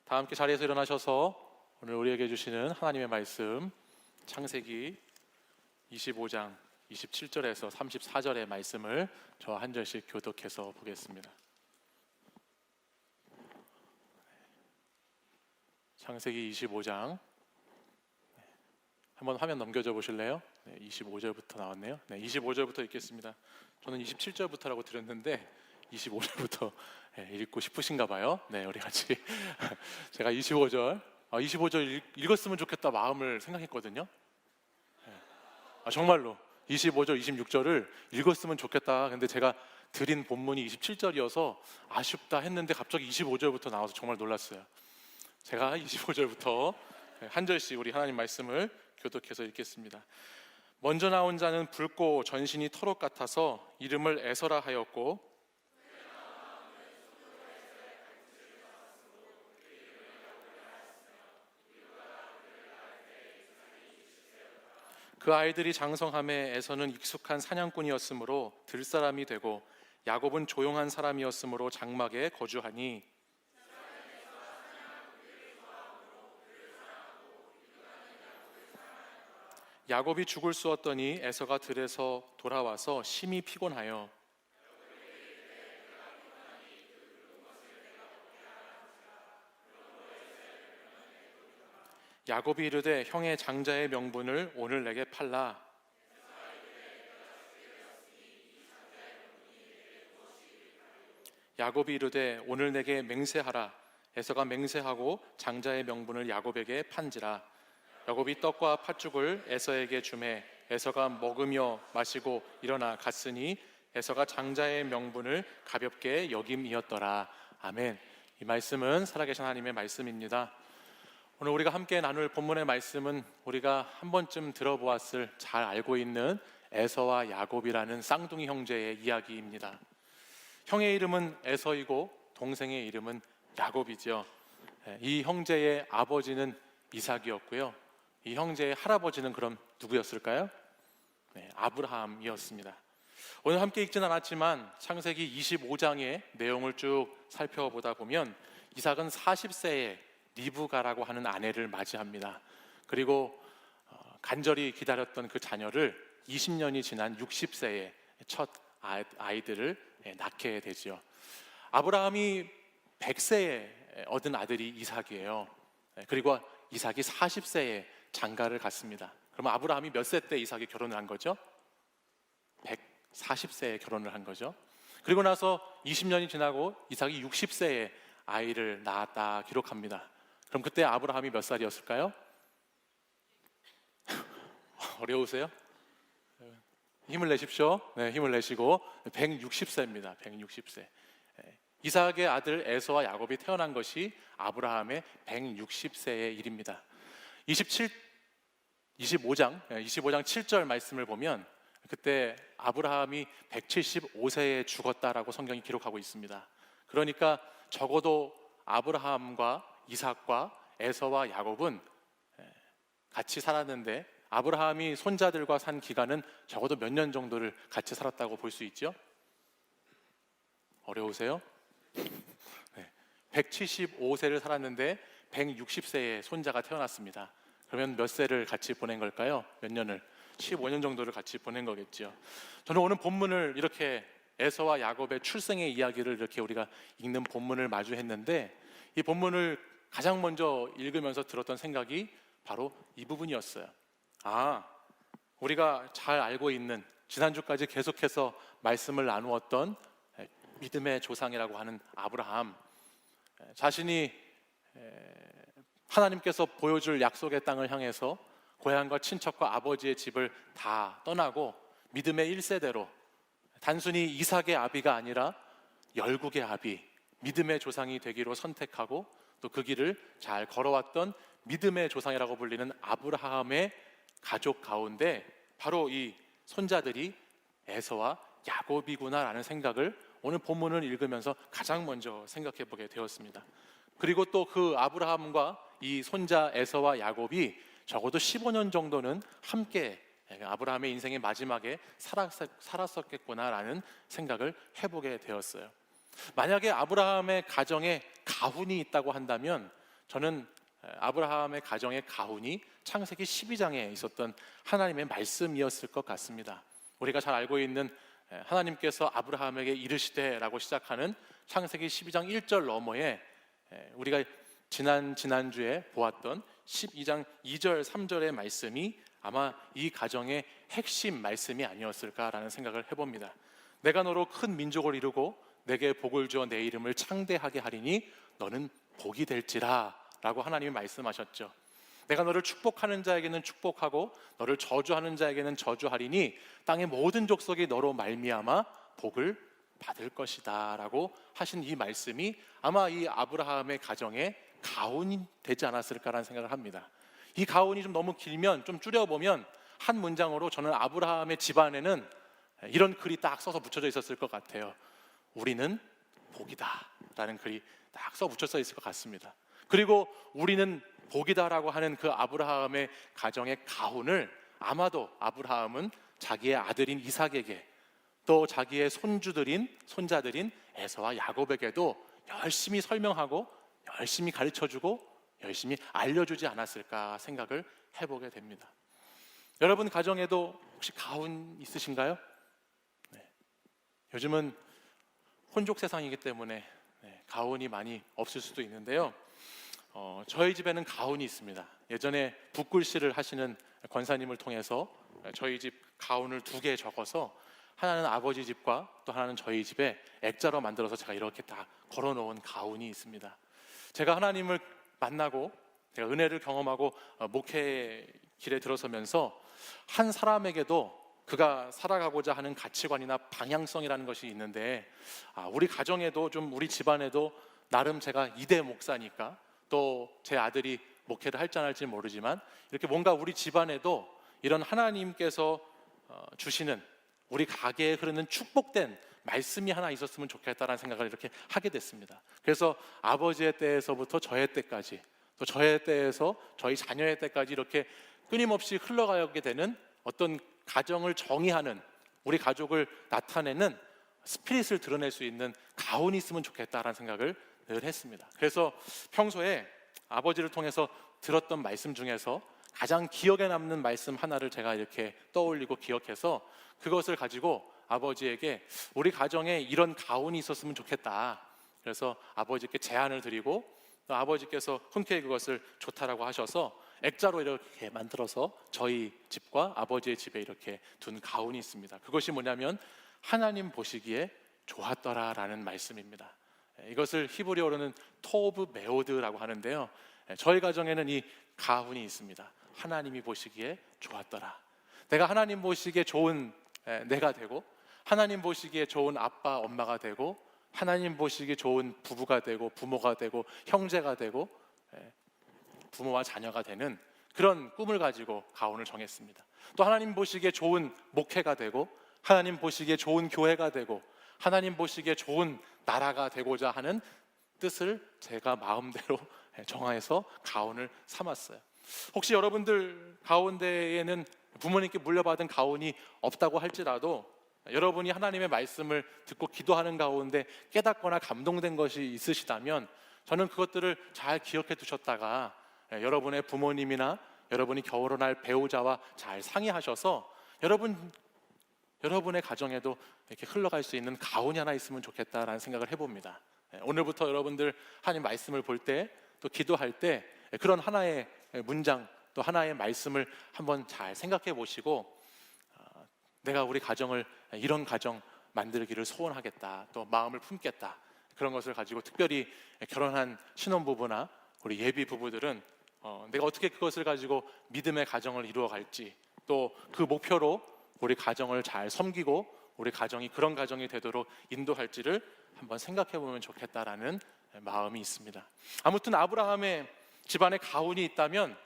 다 함께 자리에서 일어나셔서 오늘 우리에게 주시는 하나님의 말씀 창세기 25장 27절에서 34절의 말씀을 저 한 절씩 교독해서 보겠습니다. 창세기 25장 한번 화면 넘겨줘 보실래요? 25절부터 나왔네요. 25절부터 읽겠습니다. 저는 27절부터라고 드렸는데 25절부터 읽고 싶으신가 봐요. 우리 같이 제가 25절 읽었으면 좋겠다 마음을 생각했거든요. 정말로 25절, 26절을 읽었으면 좋겠다. 근데 제가 드린 본문이 27절이어서 아쉽다 했는데 갑자기 25절부터 나와서 정말 놀랐어요. 제가 25절부터 한 절씩 우리 하나님 말씀을 교독해서 읽겠습니다. 먼저 나온 자는 붉고 전신이 털옷 같아서 이름을 에서라 하였고, 그 아이들이 장성함에 에서는 익숙한 사냥꾼이었으므로 들사람이 되고, 야곱은 조용한 사람이었으므로 장막에 거주하니, 야곱이 죽을 쑤었더니 에서가 들에서 돌아와서 심히 피곤하여 야곱이 이르되 형의 장자의 명분을 오늘 내게 팔라. 야곱이 이르되 오늘 내게 맹세하라. 에서가 맹세하고 장자의 명분을 야곱에게 판지라. 야곱이 떡과 팥죽을 에서에게 주매 에서가 먹으며 마시고 일어나 갔으니 에서가 장자의 명분을 가볍게 여김이었더라. 아멘. 이 말씀은 살아계신 하나님의 말씀입니다. 오늘 우리가 함께 나눌 본문의 말씀은 우리가 한 번쯤 들어보았을 잘 알고 있는 에서와 야곱이라는 쌍둥이 형제의 이야기입니다. 형의 이름은 에서이고 동생의 이름은 야곱이죠. 이 형제의 아버지는 이삭이었고요. 이 형제의 할아버지는 그럼 누구였을까요? 아브라함이었습니다. 오늘 함께 읽진 않았지만 창세기 25장의 내용을 쭉 살펴보다 보면 이삭은 40세에 리브가라고 하는 아내를 맞이합니다. 그리고 간절히 기다렸던 그 자녀를 20년이 지난 60세에 첫 아이들을 낳게 되죠. 아브라함이 100세에 얻은 아들이 이삭이에요. 그리고 이삭이 40세에 장가를 갔습니다. 그럼 아브라함이 몇 세 때 이삭이 결혼을 한 거죠? 140세에 결혼을 한 거죠. 그리고 나서 20년이 지나고 이삭이 60세에 아이를 낳았다 기록합니다. 그럼 그때 아브라함이 몇 살이었을까요? 어려우세요? 힘을 내십시오. 힘을 내시고 160세입니다. 160세. 이삭의 아들 에서와 야곱이 태어난 것이 아브라함의 160세의 일입니다. 25장 7절 말씀을 보면 그때 아브라함이 175세에 죽었다라고 성경이 기록하고 있습니다. 그러니까 적어도 아브라함과 이삭과 에서와 야곱은 같이 살았는데 아브라함이 손자들과 산 기간은 적어도 몇 년 정도를 같이 살았다고 볼 수 있죠? 어려우세요? 175세를 살았는데 160세에 손자가 태어났습니다. 그러면 몇 세를 같이 보낸 걸까요? 몇 년을? 15년 정도를 같이 보낸 거겠죠. 저는 오늘 본문을 이렇게 에서와 야곱의 출생의 이야기를 이렇게 우리가 읽는 본문을 마주했는데 이 본문을 가장 먼저 읽으면서 들었던 생각이 바로 이 부분이었어요. 우리가 잘 알고 있는 지난주까지 계속해서 말씀을 나누었던 믿음의 조상이라고 하는 아브라함, 자신이 하나님께서 보여줄 약속의 땅을 향해서 고향과 친척과 아버지의 집을 다 떠나고 믿음의 1세대로 단순히 이삭의 아비가 아니라 열국의 아비, 믿음의 조상이 되기로 선택하고 또 그 길을 잘 걸어왔던 믿음의 조상이라고 불리는 아브라함의 가족 가운데 바로 이 손자들이 에서와 야곱이구나라는 생각을 오늘 본문을 읽으면서 가장 먼저 생각해 보게 되었습니다. 그리고 또 그 아브라함과 이 손자 에서와 야곱이 적어도 15년 정도는 함께 아브라함의 인생의 마지막에 살았었겠구나라는 생각을 해보게 되었어요. 만약에 아브라함의 가정에 가훈이 있다고 한다면 저는 아브라함의 가정의 가훈이 창세기 12장에 있었던 하나님의 말씀이었을 것 같습니다. 우리가 잘 알고 있는 하나님께서 아브라함에게 이르시되라고 시작하는 창세기 12장 1절 너머에 우리가 지난주에 보았던 12장 2절 3절의 말씀이 아마 이 가정의 핵심 말씀이 아니었을까라는 생각을 해봅니다. 내가 너로 큰 민족을 이루고 내게 복을 주어 내 이름을 창대하게 하리니 너는 복이 될지라 라고 하나님이 말씀하셨죠. 내가 너를 축복하는 자에게는 축복하고 너를 저주하는 자에게는 저주하리니 땅의 모든 족속이 너로 말미암아 복을 받을 것이다 라고 하신 이 말씀이 아마 이 아브라함의 가정의 가훈이 되지 않았을까라는 생각을 합니다. 이 가훈이 좀 너무 길면 좀 줄여보면 한 문장으로 저는 아브라함의 집안에는 이런 글이 딱 써서 붙여져 있었을 것 같아요. 우리는 복이다 라는 글이 딱 써 붙여져 있을 것 같습니다. 그리고 우리는 복이다라고 하는 그 아브라함의 가정의 가훈을 아마도 아브라함은 자기의 아들인 이삭에게 또 자기의 손자들인 에서와 야곱에게도 열심히 설명하고 열심히 가르쳐주고 열심히 알려주지 않았을까 생각을 해보게 됩니다. 여러분 가정에도 혹시 가훈 있으신가요? 네. 요즘은 혼족 세상이기 때문에 가훈이 많이 없을 수도 있는데요. 저희 집에는 가훈이 있습니다. 예전에 붓글씨를 하시는 권사님을 통해서 저희 집 가훈을 2개 적어서 하나는 아버지 집과 또 하나는 저희 집에 액자로 만들어서 제가 이렇게 다 걸어놓은 가훈이 있습니다. 제가 하나님을 만나고 제가 은혜를 경험하고 목회 길에 들어서면서 한 사람에게도 그가 살아가고자 하는 가치관이나 방향성이라는 것이 있는데 우리 가정에도 좀 우리 집안에도 나름 제가 2대 목사니까 또 제 아들이 목회를 할지 안 할지 모르지만 이렇게 뭔가 우리 집안에도 이런 하나님께서 주시는 우리 가게에 흐르는 축복된 말씀이 하나 있었으면 좋겠다라는 생각을 이렇게 하게 됐습니다. 그래서 아버지의 때에서부터 저의 때까지 또 저의 때에서 저희 자녀의 때까지 이렇게 끊임없이 흘러가게 되는 어떤 가정을 정의하는 우리 가족을 나타내는 스피릿을 드러낼 수 있는 가훈이 있으면 좋겠다라는 생각을 늘 했습니다. 그래서 평소에 아버지를 통해서 들었던 말씀 중에서 가장 기억에 남는 말씀 하나를 제가 이렇게 떠올리고 기억해서 그것을 가지고 아버지에게 우리 가정에 이런 가훈이 있었으면 좋겠다. 그래서 아버지께 제안을 드리고 또 아버지께서 흔쾌히 그것을 좋다라고 하셔서 액자로 이렇게 만들어서 저희 집과 아버지의 집에 이렇게 둔 가훈이 있습니다. 그것이 뭐냐면 하나님 보시기에 좋았더라라는 말씀입니다. 이것을 히브리어로는 토브 메오드라고 하는데요. 저희 가정에는 이 가훈이 있습니다. 하나님이 보시기에 좋았더라. 내가 하나님 보시기에 좋은 내가 되고 하나님 보시기에 좋은 아빠, 엄마가 되고 하나님 보시기에 좋은 부부가 되고 부모가 되고 형제가 되고 부모와 자녀가 되는 그런 꿈을 가지고 가훈을 정했습니다. 또 하나님 보시기에 좋은 목회가 되고 하나님 보시기에 좋은 교회가 되고 하나님 보시기에 좋은 나라가 되고자 하는 뜻을 제가 마음대로 정해서 가훈을 삼았어요. 혹시 여러분들 가운데에는 부모님께 물려받은 가훈이 없다고 할지라도 여러분이 하나님의 말씀을 듣고 기도하는 가운데 깨닫거나 감동된 것이 있으시다면 저는 그것들을 잘 기억해 두셨다가 여러분의 부모님이나 여러분이 결혼할 배우자와 잘 상의하셔서 여러분의 가정에도 이렇게 흘러갈 수 있는 가훈이 하나 있으면 좋겠다라는 생각을 해봅니다. 오늘부터 여러분들 하나님 말씀을 볼 때 또 기도할 때 그런 하나의 문장 또 하나의 말씀을 한번 잘 생각해 보시고 내가 우리 가정을 이런 가정 만들기를 소원하겠다 또 마음을 품겠다 그런 것을 가지고 특별히 결혼한 신혼부부나 우리 예비 부부들은 내가 어떻게 그것을 가지고 믿음의 가정을 이루어갈지 또 그 목표로 우리 가정을 잘 섬기고 우리 가정이 그런 가정이 되도록 인도할지를 한번 생각해 보면 좋겠다라는 마음이 있습니다. 아무튼 아브라함의 집안에 가훈이 있다면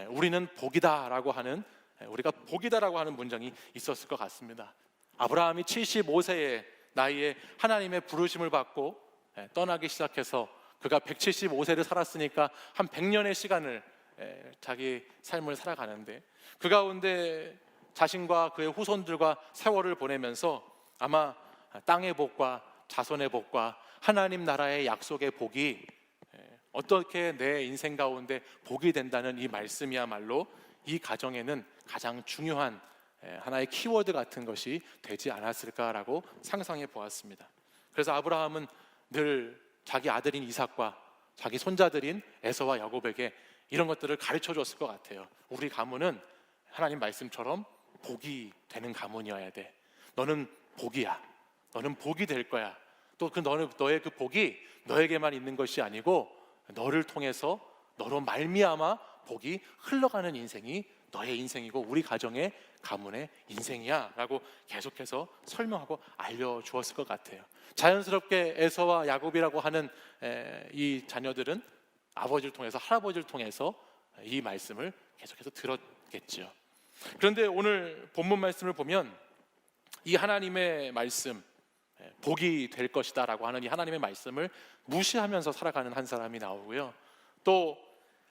우리는 복이다라고 하는 우리가 복이다라고 하는 문장이 있었을 것 같습니다. 아브라함이 75세의 나이에 하나님의 부르심을 받고 떠나기 시작해서 그가 175세를 살았으니까 한 100년의 시간을 자기 삶을 살아가는데 그 가운데 자신과 그의 후손들과 세월을 보내면서 아마 땅의 복과 자손의 복과 하나님 나라의 약속의 복이 어떻게 내 인생 가운데 복이 된다는 이 말씀이야말로 이 가정에는 가장 중요한 하나의 키워드 같은 것이 되지 않았을까라고 상상해 보았습니다. 그래서 아브라함은 늘 자기 아들인 이삭과 자기 손자들인 에서와 야곱에게 이런 것들을 가르쳐 줬을 것 같아요. 우리 가문은 하나님 말씀처럼 복이 되는 가문이어야 돼. 너는 복이야. 너는 복이 될 거야. 또 너의 그 복이 너에게만 있는 것이 아니고 너를 통해서 너로 말미암아 복이 흘러가는 인생이 너의 인생이고 우리 가정의 가문의 인생이야 라고 계속해서 설명하고 알려주었을 것 같아요. 자연스럽게 에서와 야곱이라고 하는 이 자녀들은 아버지를 통해서 할아버지를 통해서 이 말씀을 계속해서 들었겠죠. 그런데 오늘 본문 말씀을 보면 이 하나님의 말씀, 복이 될 것이다 라고 하는 이 하나님의 말씀을 무시하면서 살아가는 한 사람이 나오고요, 또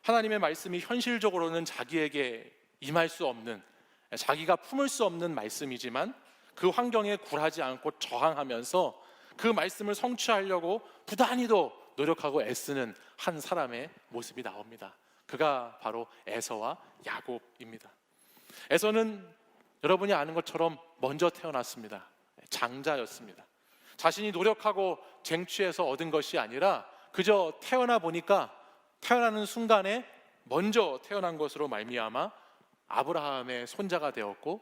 하나님의 말씀이 현실적으로는 자기에게 임할 수 없는, 자기가 품을 수 없는 말씀이지만 그 환경에 굴하지 않고 저항하면서 그 말씀을 성취하려고 부단히도 노력하고 애쓰는 한 사람의 모습이 나옵니다. 그가 바로 에서와 야곱입니다. 에서는 여러분이 아는 것처럼 먼저 태어났습니다. 장자였습니다. 자신이 노력하고 쟁취해서 얻은 것이 아니라 그저 태어나 보니까 태어나는 순간에 먼저 태어난 것으로 말미암아 아브라함의 손자가 되었고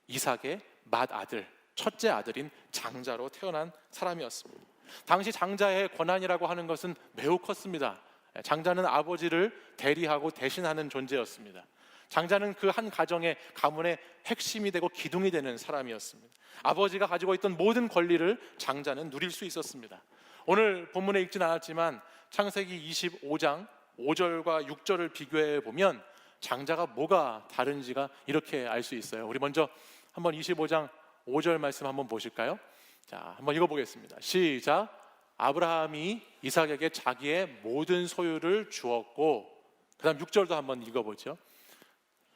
이삭의 맏아들, 첫째 아들인 장자로 태어난 사람이었습니다. 당시 장자의 권한이라고 하는 것은 매우 컸습니다. 장자는 아버지를 대리하고 대신하는 존재였습니다. 장자는 그 한 가정의 가문의 핵심이 되고 기둥이 되는 사람이었습니다. 아버지가 가지고 있던 모든 권리를 장자는 누릴 수 있었습니다. 오늘 본문에 읽진 않았지만 창세기 25장 5절과 6절을 비교해 보면 장자가 뭐가 다른지가 이렇게 알 수 있어요. 우리 먼저 한번 25장 5절 말씀 한번 보실까요? 자, 한번 읽어보겠습니다. 시작. 아브라함이 이삭에게 자기의 모든 소유를 주었고, 그 다음 6절도 한번 읽어보죠.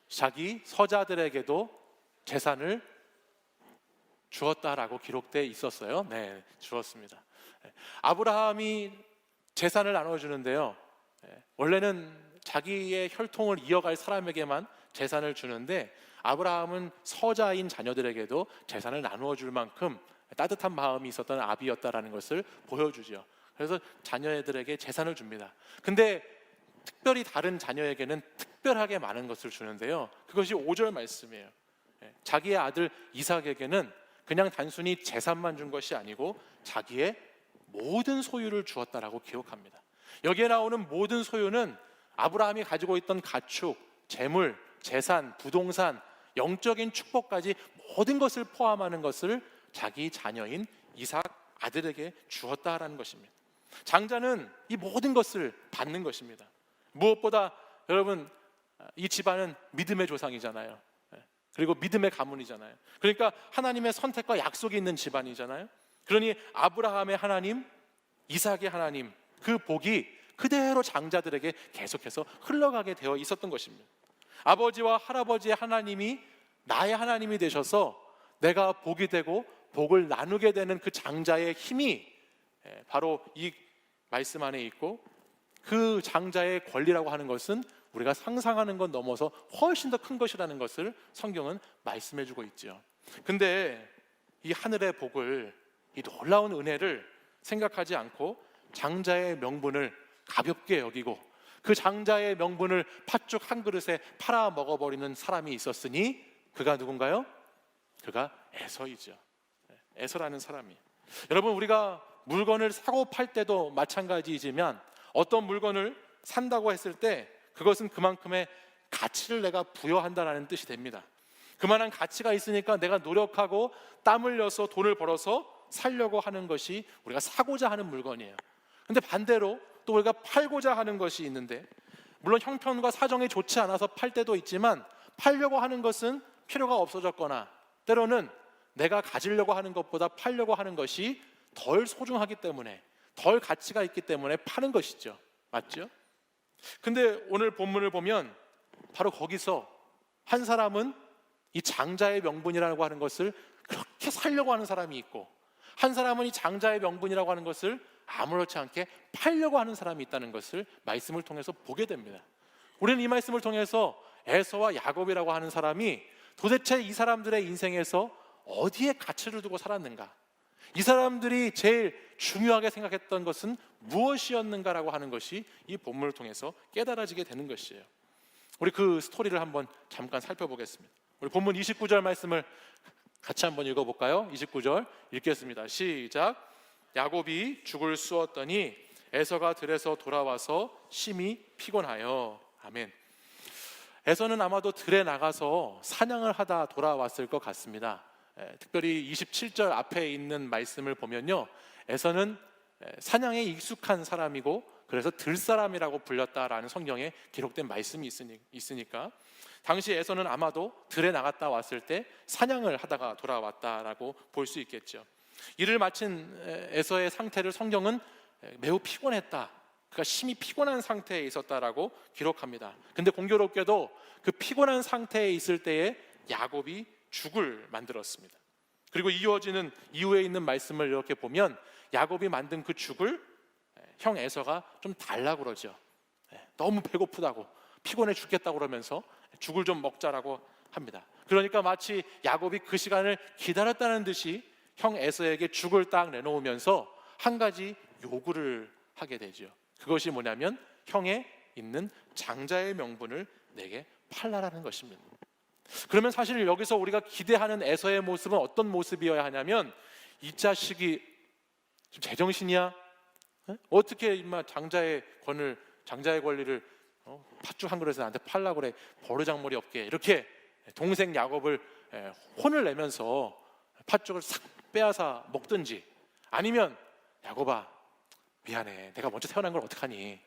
자기 서자들에게도 재산을 주었다라고 기록되어 있었어요. 네, 주었습니다. 아브라함이 재산을 나눠주는데요, 원래는 자기의 혈통을 이어갈 사람에게만 재산을 주는데 아브라함은 서자인 자녀들에게도 재산을 나누어 줄 만큼 따뜻한 마음이 있었던 아비였다라는 것을 보여주죠. 그래서 자녀들에게 재산을 줍니다. 근데 특별히 다른 자녀에게는 특별하게 많은 것을 주는데요, 그것이 5절 말씀이에요. 자기의 아들 이삭에게는 그냥 단순히 재산만 준 것이 아니고 자기의 모든 소유를 주었다라고 기록합니다. 여기에 나오는 모든 소유는 아브라함이 가지고 있던 가축, 재물, 재산, 부동산, 영적인 축복까지 모든 것을 포함하는 것을 자기 자녀인 이삭 아들에게 주었다라는 것입니다. 장자는 이 모든 것을 받는 것입니다. 무엇보다 여러분, 이 집안은 믿음의 조상이잖아요. 그리고 믿음의 가문이잖아요. 그러니까 하나님의 선택과 약속이 있는 집안이잖아요. 그러니 아브라함의 하나님, 이삭의 하나님, 그 복이 그대로 장자들에게 계속해서 흘러가게 되어 있었던 것입니다. 아버지와 할아버지의 하나님이 나의 하나님이 되셔서 내가 복이 되고 복을 나누게 되는 그 장자의 힘이 바로 이 말씀 안에 있고, 그 장자의 권리라고 하는 것은 우리가 상상하는 것 넘어서 훨씬 더 큰 것이라는 것을 성경은 말씀해 주고 있죠. 근데 이 하늘의 복을, 이 놀라운 은혜를 생각하지 않고 장자의 명분을 가볍게 여기고 그 장자의 명분을 팥죽 한 그릇에 팔아 먹어버리는 사람이 있었으니 그가 누군가요? 그가 에서이죠. 에서라는 사람이. 여러분, 우리가 물건을 사고 팔 때도 마찬가지이지만 어떤 물건을 산다고 했을 때 그것은 그만큼의 가치를 내가 부여한다는 뜻이 됩니다. 그만한 가치가 있으니까 내가 노력하고 땀 흘려서 돈을 벌어서 살려고 하는 것이 우리가 사고자 하는 물건이에요. 근데 반대로 또 우리가 팔고자 하는 것이 있는데, 물론 형편과 사정이 좋지 않아서 팔 때도 있지만 팔려고 하는 것은 필요가 없어졌거나 때로는 내가 가지려고 하는 것보다 팔려고 하는 것이 덜 소중하기 때문에, 덜 가치가 있기 때문에 파는 것이죠. 맞죠? 근데 오늘 본문을 보면 바로 거기서 한 사람은 이 장자의 명분이라고 하는 것을 그렇게 살려고 하는 사람이 있고, 한 사람은 이 장자의 명분이라고 하는 것을 아무렇지 않게 팔려고 하는 사람이 있다는 것을 말씀을 통해서 보게 됩니다. 우리는 이 말씀을 통해서 에서와 야곱이라고 하는 사람이 도대체 이 사람들의 인생에서 어디에 가치를 두고 살았는가, 이 사람들이 제일 중요하게 생각했던 것은 무엇이었는가라고 하는 것이 이 본문을 통해서 깨달아지게 되는 것이에요. 우리 그 스토리를 한번 잠깐 살펴보겠습니다. 우리 본문 29절 말씀을 같이 한번 읽어볼까요? 29절 읽겠습니다. 시작. 야곱이 죽을 쑤었더니 에서가 들에서 돌아와서 심히 피곤하여. 아멘. 에서는 아마도 들에 나가서 사냥을 하다 돌아왔을 것 같습니다. 특별히 27절 앞에 있는 말씀을 보면요, 에서는 사냥에 익숙한 사람이고 그래서 들사람이라고 불렸다라는 성경에 기록된 말씀이 있으니까 당시 에서는 아마도 들에 나갔다 왔을 때 사냥을 하다가 돌아왔다라고 볼 수 있겠죠. 일을 마친 에서의 상태를 성경은 매우 피곤했다, 그가 심히 피곤한 상태에 있었다라고 기록합니다. 근데 공교롭게도 그 피곤한 상태에 있을 때에 야곱이 죽을 만들었습니다. 그리고 이어지는 이후에 있는 말씀을 이렇게 보면 야곱이 만든 그 죽을 형 에서가 좀 달라고 그러죠. 너무 배고프다고, 피곤해 죽겠다고 그러면서 죽을 좀 먹자라고 합니다. 그러니까 마치 야곱이 그 시간을 기다렸다는 듯이 형 에서에게 죽을 딱 내놓으면서 한 가지 요구를 하게 되죠. 그것이 뭐냐면 형에 있는 장자의 명분을 내게 팔라라는 것입니다. 그러면 사실 여기서 우리가 기대하는 에서의 모습은 어떤 모습이어야 하냐면, 이 자식이 지금 제정신이야? 어떻게 임마 장자의 권리를 팥죽 한 그릇에 나한테 팔라고 그래, 버르장머리 없게, 이렇게 동생 야곱을 혼을 내면서 팥죽을 싹 빼앗아 먹든지, 아니면 야곱아 미안해, 내가 먼저 태어난 걸 어떡하니?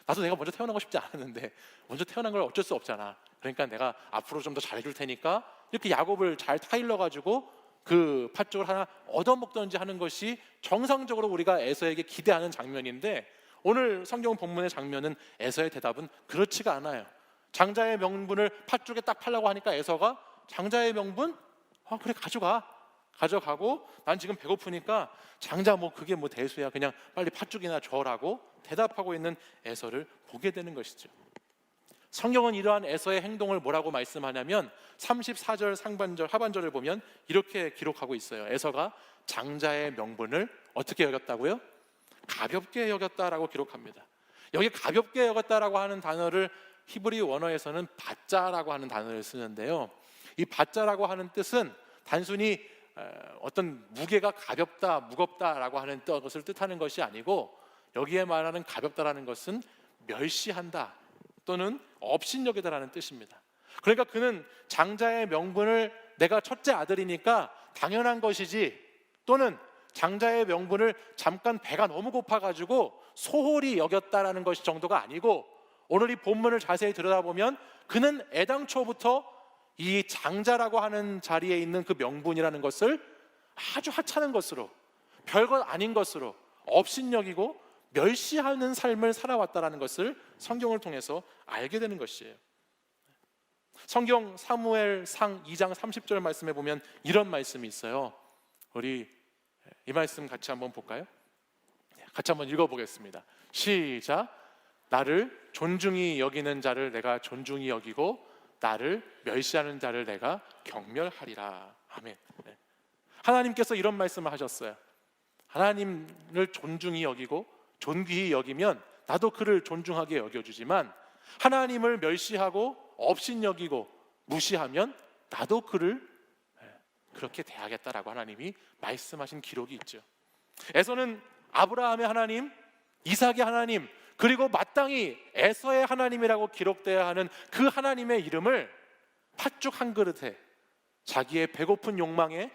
나도 내가 먼저 태어나고 싶지 않았는데 먼저 태어난 걸 어쩔 수 없잖아. 그러니까 내가 앞으로 좀 더 잘해줄 테니까, 이렇게 야곱을 잘 타일러 가지고 그 팥죽을 하나 얻어먹든지 하는 것이 정상적으로 우리가 에서에게 기대하는 장면인데, 오늘 성경 본문의 장면은 에서의 대답은 그렇지가 않아요. 장자의 명분을 팥죽에 딱 팔라고 하니까 에서가 장자의 명분? 그래 가져가고 난 지금 배고프니까 장자 뭐 그게 뭐 대수야, 그냥 빨리 팥죽이나 줘라고 대답하고 있는 에서를 보게 되는 것이죠. 성경은 이러한 에서의 행동을 뭐라고 말씀하냐면 34절 상반절 하반절을 보면 이렇게 기록하고 있어요. 에서가 장자의 명분을 어떻게 여겼다고요? 가볍게 여겼다라고 기록합니다. 여기 가볍게 여겼다라고 하는 단어를 히브리 원어에서는 바짜라고 하는 단어를 쓰는데요, 이 바짜라고 하는 뜻은 단순히 어떤 무게가 가볍다, 무겁다라고 하는 것을 뜻하는 것이 아니고, 여기에 말하는 가볍다라는 것은 멸시한다 또는 업신여기다라는 뜻입니다. 그러니까 그는 장자의 명분을 내가 첫째 아들이니까 당연한 것이지, 또는 장자의 명분을 잠깐 배가 너무 고파가지고 소홀히 여겼다라는 것이 정도가 아니고, 오늘 이 본문을 자세히 들여다보면 그는 애당초부터 이 장자라고 하는 자리에 있는 그 명분이라는 것을 아주 하찮은 것으로, 별것 아닌 것으로 업신여기고 멸시하는 삶을 살아왔다라는 것을 성경을 통해서 알게 되는 것이에요. 성경 사무엘상 2장 30절 말씀에 보면 이런 말씀이 있어요. 우리 이 말씀 같이 한번 볼까요? 같이 한번 읽어보겠습니다. 시작. 나를 존중히 여기는 자를 내가 존중히 여기고 나를 멸시하는 자를 내가 경멸하리라. 아멘. 하나님께서 이런 말씀을 하셨어요. 하나님을 존중히 여기고 존귀히 여기면 나도 그를 존중하게 여겨주지만, 하나님을 멸시하고 업신여기고 무시하면 나도 그를 그렇게 대하겠다라고 하나님이 말씀하신 기록이 있죠. 에서는 아브라함의 하나님, 이삭의 하나님, 그리고 마땅히 에서의 하나님이라고 기록되어야 하는 그 하나님의 이름을 팥죽 한 그릇에, 자기의 배고픈 욕망에,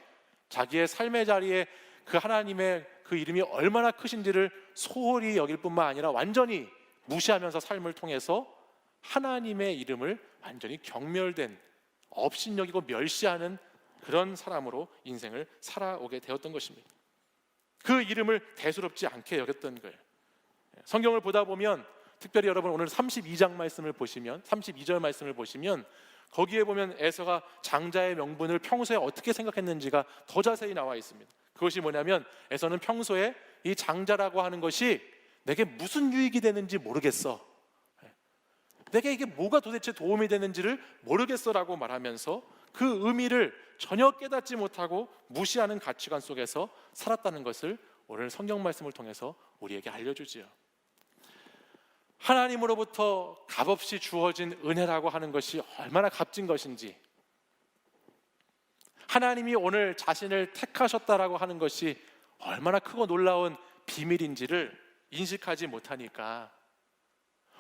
자기의 삶의 자리에 그 하나님의 그 이름이 얼마나 크신지를 소홀히 여길 뿐만 아니라 완전히 무시하면서 삶을 통해서 하나님의 이름을 완전히 경멸된, 업신여기고 멸시하는 그런 사람으로 인생을 살아오게 되었던 것입니다. 그 이름을 대수롭지 않게 여겼던 거예요. 성경을 보다 보면, 특별히 여러분 오늘 32장 말씀을 보시면, 32절 말씀을 보시면 거기에 보면 에서가 장자의 명분을 평소에 어떻게 생각했는지가 더 자세히 나와 있습니다. 그것이 뭐냐면 에서는 평소에 이 장자라고 하는 것이 내게 무슨 유익이 되는지 모르겠어, 내게 이게 뭐가 도대체 도움이 되는지를 모르겠어라고 말하면서 그 의미를 전혀 깨닫지 못하고 무시하는 가치관 속에서 살았다는 것을 오늘 성경 말씀을 통해서 우리에게 알려주지요. 하나님으로부터 값없이 주어진 은혜라고 하는 것이 얼마나 값진 것인지, 하나님이 오늘 자신을 택하셨다라고 하는 것이 얼마나 크고 놀라운 비밀인지를 인식하지 못하니까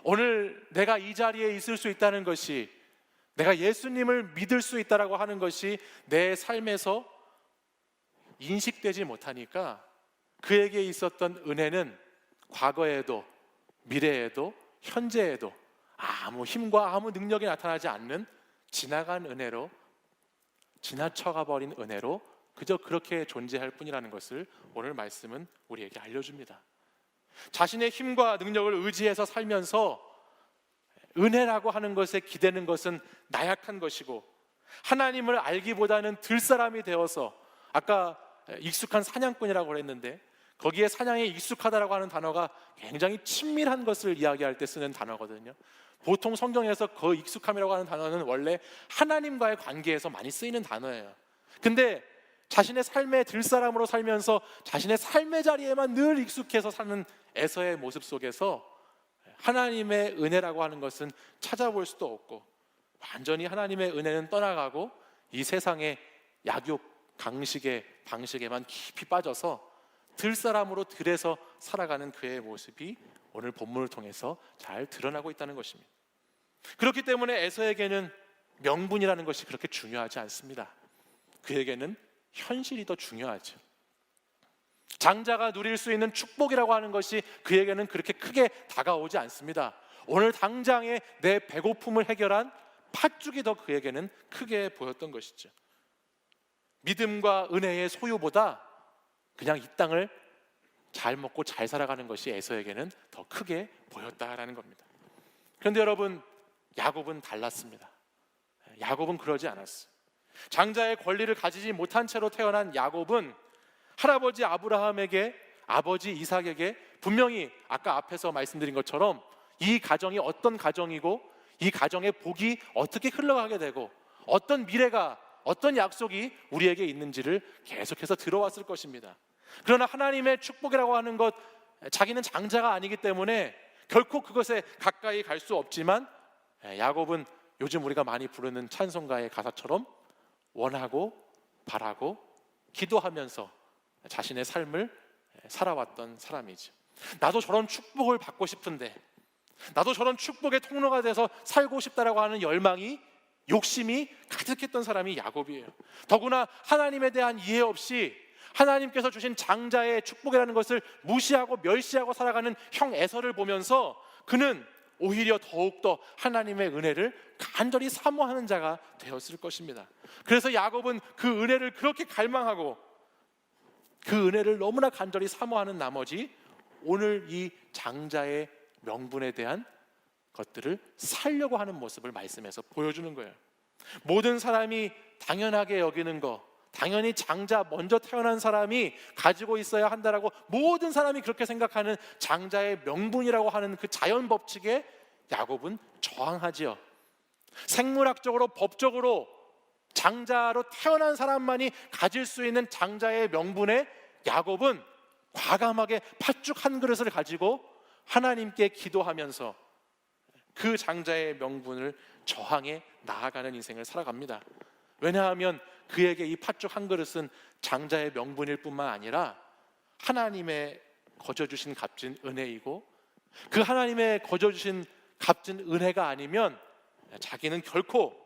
오늘 내가 이 자리에 있을 수 있다는 것이, 내가 예수님을 믿을 수 있다라고 하는 것이 내 삶에서 인식되지 못하니까 그에게 있었던 은혜는 과거에도 미래에도 현재에도 아무 힘과 아무 능력이 나타나지 않는 지나간 은혜로, 지나쳐가 버린 은혜로 그저 그렇게 존재할 뿐이라는 것을 오늘 말씀은 우리에게 알려줍니다. 자신의 힘과 능력을 의지해서 살면서 은혜라고 하는 것에 기대는 것은 나약한 것이고, 하나님을 알기보다는 들사람이 되어서, 아까 익숙한 사냥꾼이라고 그랬는데 거기에 사냥에 익숙하다라고 하는 단어가 굉장히 친밀한 것을 이야기할 때 쓰는 단어거든요. 보통 성경에서 그 익숙함이라고 하는 단어는 원래 하나님과의 관계에서 많이 쓰이는 단어예요. 근데 자신의 삶의 들사람으로 살면서 자신의 삶의 자리에만 늘 익숙해서 사는 에서의 모습 속에서 하나님의 은혜라고 하는 것은 찾아볼 수도 없고, 완전히 하나님의 은혜는 떠나가고 이 세상의 약육, 강식의 방식에만 깊이 빠져서 들사람으로 들에서 살아가는 그의 모습이 오늘 본문을 통해서 잘 드러나고 있다는 것입니다. 그렇기 때문에 에서에게는 명분이라는 것이 그렇게 중요하지 않습니다. 그에게는 현실이 더 중요하죠. 장자가 누릴 수 있는 축복이라고 하는 것이 그에게는 그렇게 크게 다가오지 않습니다. 오늘 당장의 내 배고픔을 해결한 팥죽이 더 그에게는 크게 보였던 것이죠. 믿음과 은혜의 소유보다 그냥 이 땅을 잘 먹고 잘 살아가는 것이 에서에게는 더 크게 보였다라는 겁니다. 그런데 여러분, 야곱은 달랐습니다. 야곱은 그러지 않았어요. 장자의 권리를 가지지 못한 채로 태어난 야곱은 할아버지 아브라함에게, 아버지 이삭에게 분명히 아까 앞에서 말씀드린 것처럼 이 가정이 어떤 가정이고 이 가정의 복이 어떻게 흘러가게 되고 어떤 미래가, 어떤 약속이 우리에게 있는지를 계속해서 들어왔을 것입니다. 그러나 하나님의 축복이라고 하는 것, 자기는 장자가 아니기 때문에 결코 그것에 가까이 갈 수 없지만 야곱은 요즘 우리가 많이 부르는 찬송가의 가사처럼 원하고 바라고 기도하면서 자신의 삶을 살아왔던 사람이죠. 나도 저런 축복을 받고 싶은데, 나도 저런 축복의 통로가 돼서 살고 싶다라고 하는 열망이, 욕심이 가득했던 사람이 야곱이에요. 더구나 하나님에 대한 이해 없이 하나님께서 주신 장자의 축복이라는 것을 무시하고 멸시하고 살아가는 형 에서를 보면서 그는 오히려 더욱더 하나님의 은혜를 간절히 사모하는 자가 되었을 것입니다. 그래서 야곱은 그 은혜를 그렇게 갈망하고 그 은혜를 너무나 간절히 사모하는 나머지 오늘 이 장자의 명분에 대한 것들을 살려고 하는 모습을 말씀에서 보여주는 거예요. 모든 사람이 당연하게 여기는 거, 당연히 장자, 먼저 태어난 사람이 가지고 있어야 한다라고 모든 사람이 그렇게 생각하는 장자의 명분이라고 하는 그 자연 법칙에 야곱은 저항하지요. 생물학적으로, 법적으로 장자로 태어난 사람만이 가질 수 있는 장자의 명분에 야곱은 과감하게 팥죽 한 그릇을 가지고 하나님께 기도하면서 그 장자의 명분을 저항해 나아가는 인생을 살아갑니다. 왜냐하면 그에게 이 팥죽 한 그릇은 장자의 명분일 뿐만 아니라 하나님의 거저주신 값진 은혜이고, 그 하나님의 거저주신 값진 은혜가 아니면 자기는 결코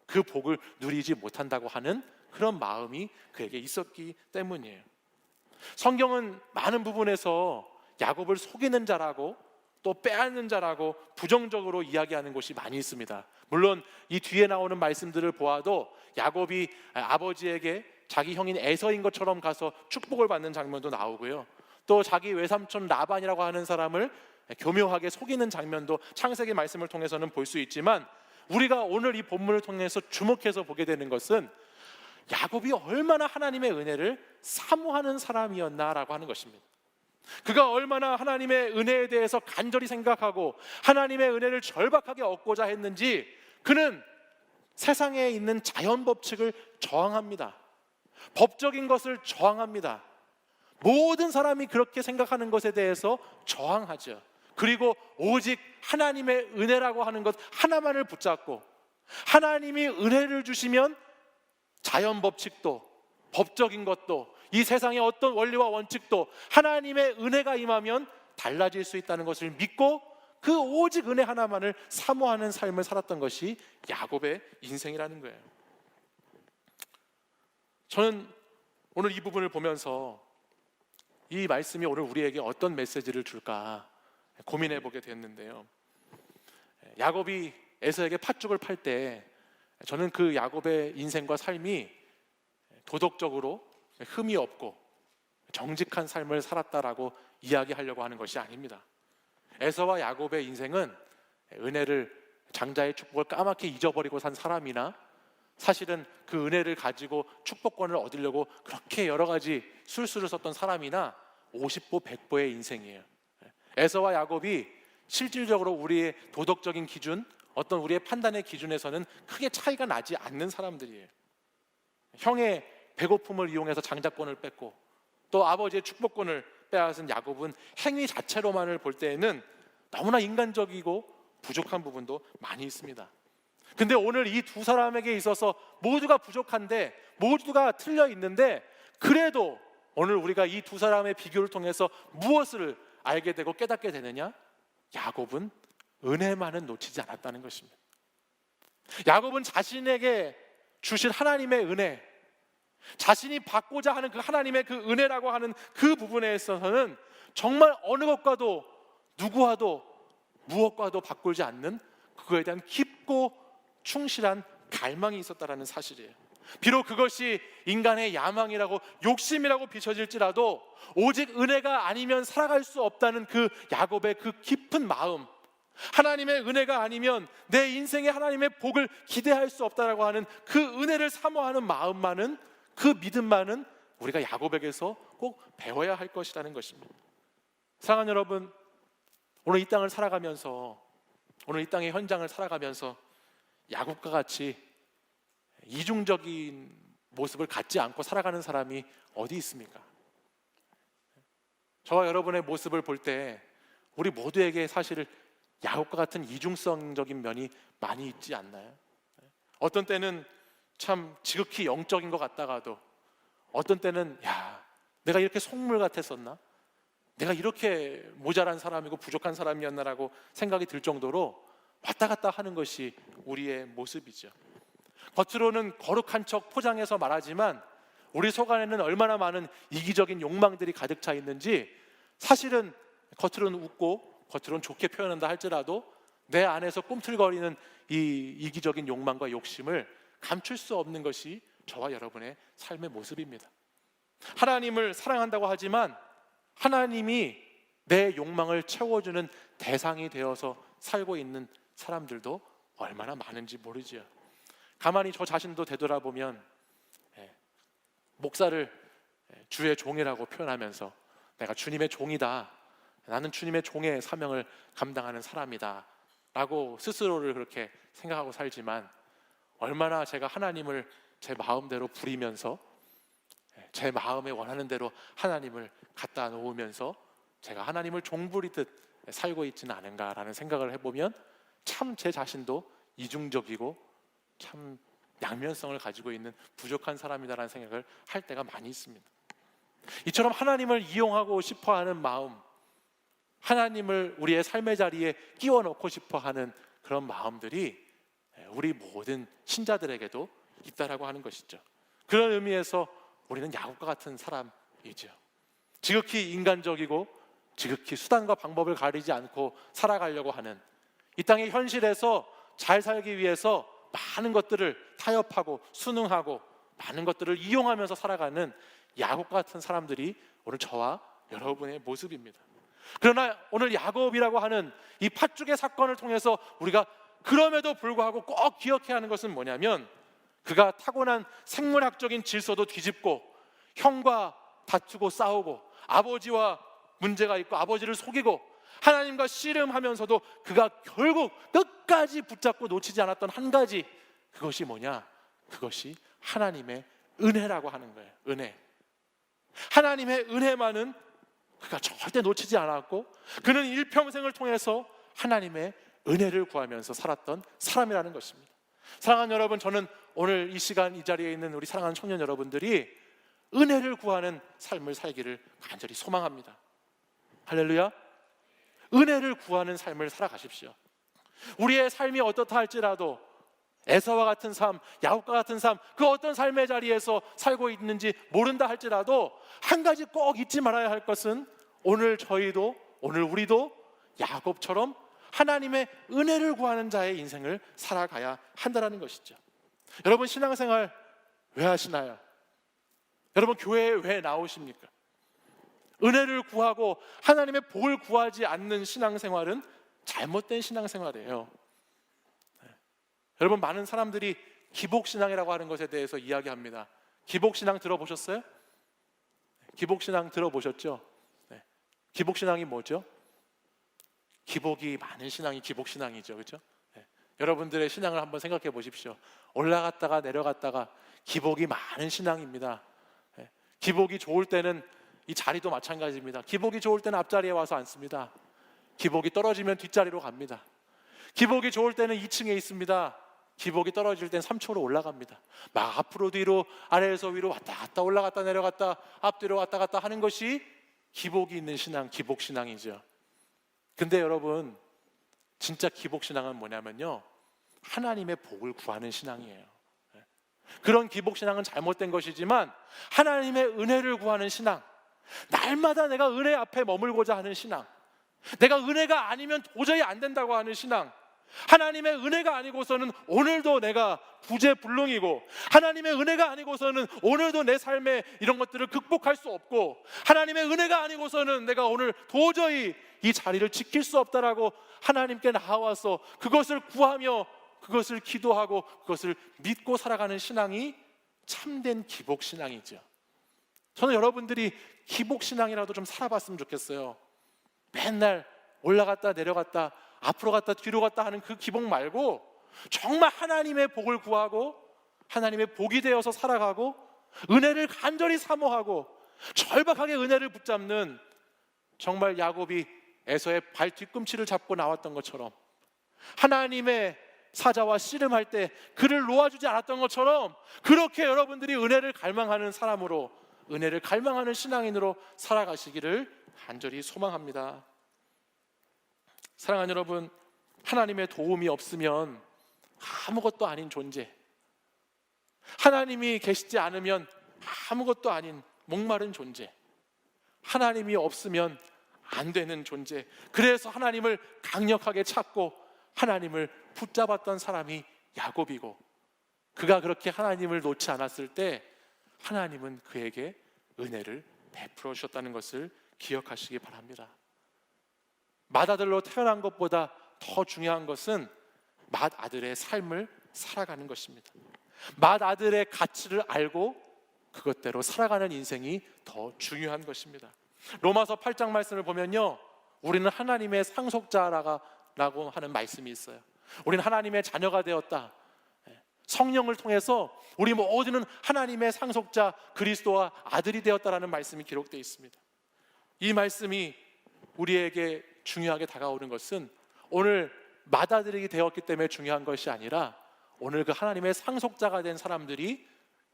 그 복을 누리지 못한다고 하는 그런 마음이 그에게 있었기 때문이에요. 성경은 많은 부분에서 야곱을 속이는 자라고 또 빼앗는 자라고 부정적으로 이야기하는 곳이 많이 있습니다. 물론 이 뒤에 나오는 말씀들을 보아도 야곱이 아버지에게 자기 형인 에서인 것처럼 가서 축복을 받는 장면도 나오고요, 또 자기 외삼촌 라반이라고 하는 사람을 교묘하게 속이는 장면도 창세기 말씀을 통해서는 볼 수 있지만, 우리가 오늘 이 본문을 통해서 주목해서 보게 되는 것은 야곱이 얼마나 하나님의 은혜를 사모하는 사람이었나라고 하는 것입니다. 그가 얼마나 하나님의 은혜에 대해서 간절히 생각하고 하나님의 은혜를 절박하게 얻고자 했는지 그는 세상에 있는 자연 법칙을 저항합니다. 법적인 것을 저항합니다. 모든 사람이 그렇게 생각하는 것에 대해서 저항하죠. 그리고 오직 하나님의 은혜라고 하는 것 하나만을 붙잡고, 하나님이 은혜를 주시면 자연 법칙도 법적인 것도 이 세상의 어떤 원리와 원칙도 하나님의 은혜가 임하면 달라질 수 있다는 것을 믿고 그 오직 은혜 하나만을 사모하는 삶을 살았던 것이 야곱의 인생이라는 거예요. 저는 오늘 이 부분을 보면서 이 말씀이 오늘 우리에게 어떤 메시지를 줄까 고민해 보게 됐는데요. 야곱이 에서에게 팥죽을 팔 때 저는 그 야곱의 인생과 삶이 도덕적으로 흠이 없고 정직한 삶을 살았다라고 이야기하려고 하는 것이 아닙니다. 에서와 야곱의 인생은 은혜를, 장자의 축복을 까맣게 잊어버리고 산 사람이나 사실은 그 은혜를 가지고 축복권을 얻으려고 그렇게 여러 가지 술수를 썼던 사람이나 50보 100보의 인생이에요. 에서와 야곱이 실질적으로 우리의 도덕적인 기준, 어떤 우리의 판단의 기준에서는 크게 차이가 나지 않는 사람들이에요. 형의 배고픔을 이용해서 장자권을 뺏고 또 아버지의 축복권을 빼앗은 야곱은 행위 자체로만을 볼 때에는 너무나 인간적이고 부족한 부분도 많이 있습니다. 근데 오늘 이 두 사람에게 있어서 모두가 부족한데, 모두가 틀려 있는데, 그래도 오늘 우리가 이 두 사람의 비교를 통해서 무엇을 알게 되고 깨닫게 되느냐? 야곱은 은혜만은 놓치지 않았다는 것입니다. 야곱은 자신에게 주신 하나님의 은혜, 자신이 받고자 하는 그 하나님의 그 은혜라고 하는 그 부분에 있어서는 정말 어느 것과도 누구와도 무엇과도 바꾸지 않는 그거에 대한 깊고 충실한 갈망이 있었다라는 사실이에요. 비록 그것이 인간의 야망이라고 욕심이라고 비춰질지라도 오직 은혜가 아니면 살아갈 수 없다는 그 야곱의 그 깊은 마음, 하나님의 은혜가 아니면 내 인생에 하나님의 복을 기대할 수 없다라고 하는 그 은혜를 사모하는 마음만은, 그 믿음만은 우리가 야곱에게서 꼭 배워야 할 것이라는 것입니다. 사랑하는 여러분, 오늘 이 땅을 살아가면서, 오늘 이 땅의 현장을 살아가면서 야곱과 같이 이중적인 모습을 갖지 않고 살아가는 사람이 어디 있습니까? 저와 여러분의 모습을 볼 때 우리 모두에게 사실 야곱과 같은 이중성적인 면이 많이 있지 않나요? 어떤 때는 참 지극히 영적인 것 같다가도 어떤 때는 내가 이렇게 속물 같았었나? 내가 이렇게 모자란 사람이고 부족한 사람이었나라고 생각이 들 정도로 왔다 갔다 하는 것이 우리의 모습이죠. 겉으로는 거룩한 척 포장해서 말하지만 우리 속 안에는 얼마나 많은 이기적인 욕망들이 가득 차 있는지, 사실은 겉으로는 웃고 겉으로는 좋게 표현한다 할지라도 내 안에서 꿈틀거리는 이 이기적인 욕망과 욕심을 감출 수 없는 것이 저와 여러분의 삶의 모습입니다. 하나님을 사랑한다고 하지만 하나님이 내 욕망을 채워주는 대상이 되어서 살고 있는 사람들도 얼마나 많은지 모르지요. 가만히 저 자신도 되돌아보면 목사를 주의 종이라고 표현하면서 내가 주님의 종이다, 나는 주님의 종의 사명을 감당하는 사람이다 라고 스스로를 그렇게 생각하고 살지만, 얼마나 제가 하나님을 제 마음대로 부리면서 제 마음에 원하는 대로 하나님을 갖다 놓으면서 제가 하나님을 종부리듯 살고 있지는 않은가라는 생각을 해보면 참 제 자신도 이중적이고 참 양면성을 가지고 있는 부족한 사람이다라는 생각을 할 때가 많이 있습니다. 이처럼 하나님을 이용하고 싶어하는 마음, 하나님을 우리의 삶의 자리에 끼워 넣고 싶어하는 그런 마음들이 우리 모든 신자들에게도 있다라고 하는 것이죠. 그런 의미에서 우리는 야곱과 같은 사람이죠. 지극히 인간적이고 지극히 수단과 방법을 가리지 않고 살아가려고 하는, 이 땅의 현실에서 잘 살기 위해서 많은 것들을 타협하고 순응하고 많은 것들을 이용하면서 살아가는 야곱 같은 사람들이 오늘 저와 여러분의 모습입니다. 그러나 오늘 야곱이라고 하는 이 팥죽의 사건을 통해서 우리가 그럼에도 불구하고 꼭 기억해야 하는 것은 뭐냐면, 그가 타고난 생물학적인 질서도 뒤집고 형과 다투고 싸우고 아버지와 문제가 있고 아버지를 속이고 하나님과 씨름하면서도 그가 결국 끝까지 붙잡고 놓치지 않았던 한 가지, 그것이 뭐냐? 그것이 하나님의 은혜라고 하는 거예요. 은혜. 하나님의 은혜만은 그가 절대 놓치지 않았고, 그는 일평생을 통해서 하나님의 은혜를 구하면서 살았던 사람이라는 것입니다. 사랑하는 여러분, 저는 오늘 이 시간 이 자리에 있는 우리 사랑하는 청년 여러분들이 은혜를 구하는 삶을 살기를 간절히 소망합니다. 할렐루야. 은혜를 구하는 삶을 살아가십시오. 우리의 삶이 어떻다 할지라도 에사와 같은 삶, 야곱과 같은 삶, 그 어떤 삶의 자리에서 살고 있는지 모른다 할지라도 한 가지 꼭 잊지 말아야 할 것은 오늘 우리도 야곱처럼 하나님의 은혜를 구하는 자의 인생을 살아가야 한다는 것이죠. 여러분, 신앙생활 왜 하시나요? 여러분, 교회에 왜 나오십니까? 은혜를 구하고 하나님의 복을 구하지 않는 신앙생활은 잘못된 신앙생활이에요. 여러분, 많은 사람들이 기복신앙이라고 하는 것에 대해서 이야기합니다. 기복신앙 들어보셨어요? 기복신앙 들어보셨죠? 네. 기복신앙이 뭐죠? 기복이 많은 신앙이 기복신앙이죠. 그렇죠? 네. 여러분들의 신앙을 한번 생각해 보십시오. 올라갔다가 내려갔다가 기복이 많은 신앙입니다. 네. 기복이 좋을 때는 이 자리도 마찬가지입니다. 기복이 좋을 때는 앞자리에 와서 앉습니다. 기복이 떨어지면 뒷자리로 갑니다. 기복이 좋을 때는 2층에 있습니다. 기복이 떨어질 땐 3층으로 올라갑니다. 막 앞으로 뒤로 아래에서 위로 왔다 갔다 올라갔다 내려갔다 앞뒤로 왔다 갔다 하는 것이 기복이 있는 신앙, 기복신앙이죠. 근데 여러분, 진짜 기복신앙은 뭐냐면요, 하나님의 복을 구하는 신앙이에요. 그런 기복신앙은 잘못된 것이지만 하나님의 은혜를 구하는 신앙, 날마다 내가 은혜 앞에 머물고자 하는 신앙, 내가 은혜가 아니면 도저히 안 된다고 하는 신앙, 하나님의 은혜가 아니고서는 오늘도 내가 구제불능이고, 하나님의 은혜가 아니고서는 오늘도 내 삶에 이런 것들을 극복할 수 없고, 하나님의 은혜가 아니고서는 내가 오늘 도저히 이 자리를 지킬 수 없다라고 하나님께 나와서 그것을 구하며 그것을 기도하고 그것을 믿고 살아가는 신앙이 참된 기복신앙이죠. 저는 여러분들이 기복신앙이라도 좀 살아봤으면 좋겠어요. 맨날 올라갔다 내려갔다 앞으로 갔다 뒤로 갔다 하는 그 기복 말고 정말 하나님의 복을 구하고 하나님의 복이 되어서 살아가고 은혜를 간절히 사모하고 절박하게 은혜를 붙잡는, 정말 야곱이 에서의 발 뒤꿈치를 잡고 나왔던 것처럼, 하나님의 사자와 씨름할 때 그를 놓아주지 않았던 것처럼, 그렇게 여러분들이 은혜를 갈망하는 사람으로, 은혜를 갈망하는 신앙인으로 살아가시기를 간절히 소망합니다. 사랑하는 여러분, 하나님의 도움이 없으면 아무것도 아닌 존재, 하나님이 계시지 않으면 아무것도 아닌 목마른 존재, 하나님이 없으면 안 되는 존재, 그래서 하나님을 강력하게 찾고 하나님을 붙잡았던 사람이 야곱이고, 그가 그렇게 하나님을 놓지 않았을 때 하나님은 그에게 은혜를 베풀어 주셨다는 것을 기억하시기 바랍니다. 맏아들로 태어난 것보다 더 중요한 것은 맏아들의 삶을 살아가는 것입니다. 맏아들의 가치를 알고 그것대로 살아가는 인생이 더 중요한 것입니다. 로마서 8장 말씀을 보면요, 우리는 하나님의 상속자라고 하는 말씀이 있어요. 우리는 하나님의 자녀가 되었다. 성령을 통해서 우리 모두는 하나님의 상속자 그리스도와 아들이 되었다라는 말씀이 기록되어 있습니다. 이 말씀이 우리에게 중요하게 다가오는 것은 오늘 맏아들이 되었기 때문에 중요한 것이 아니라, 오늘 그 하나님의 상속자가 된 사람들이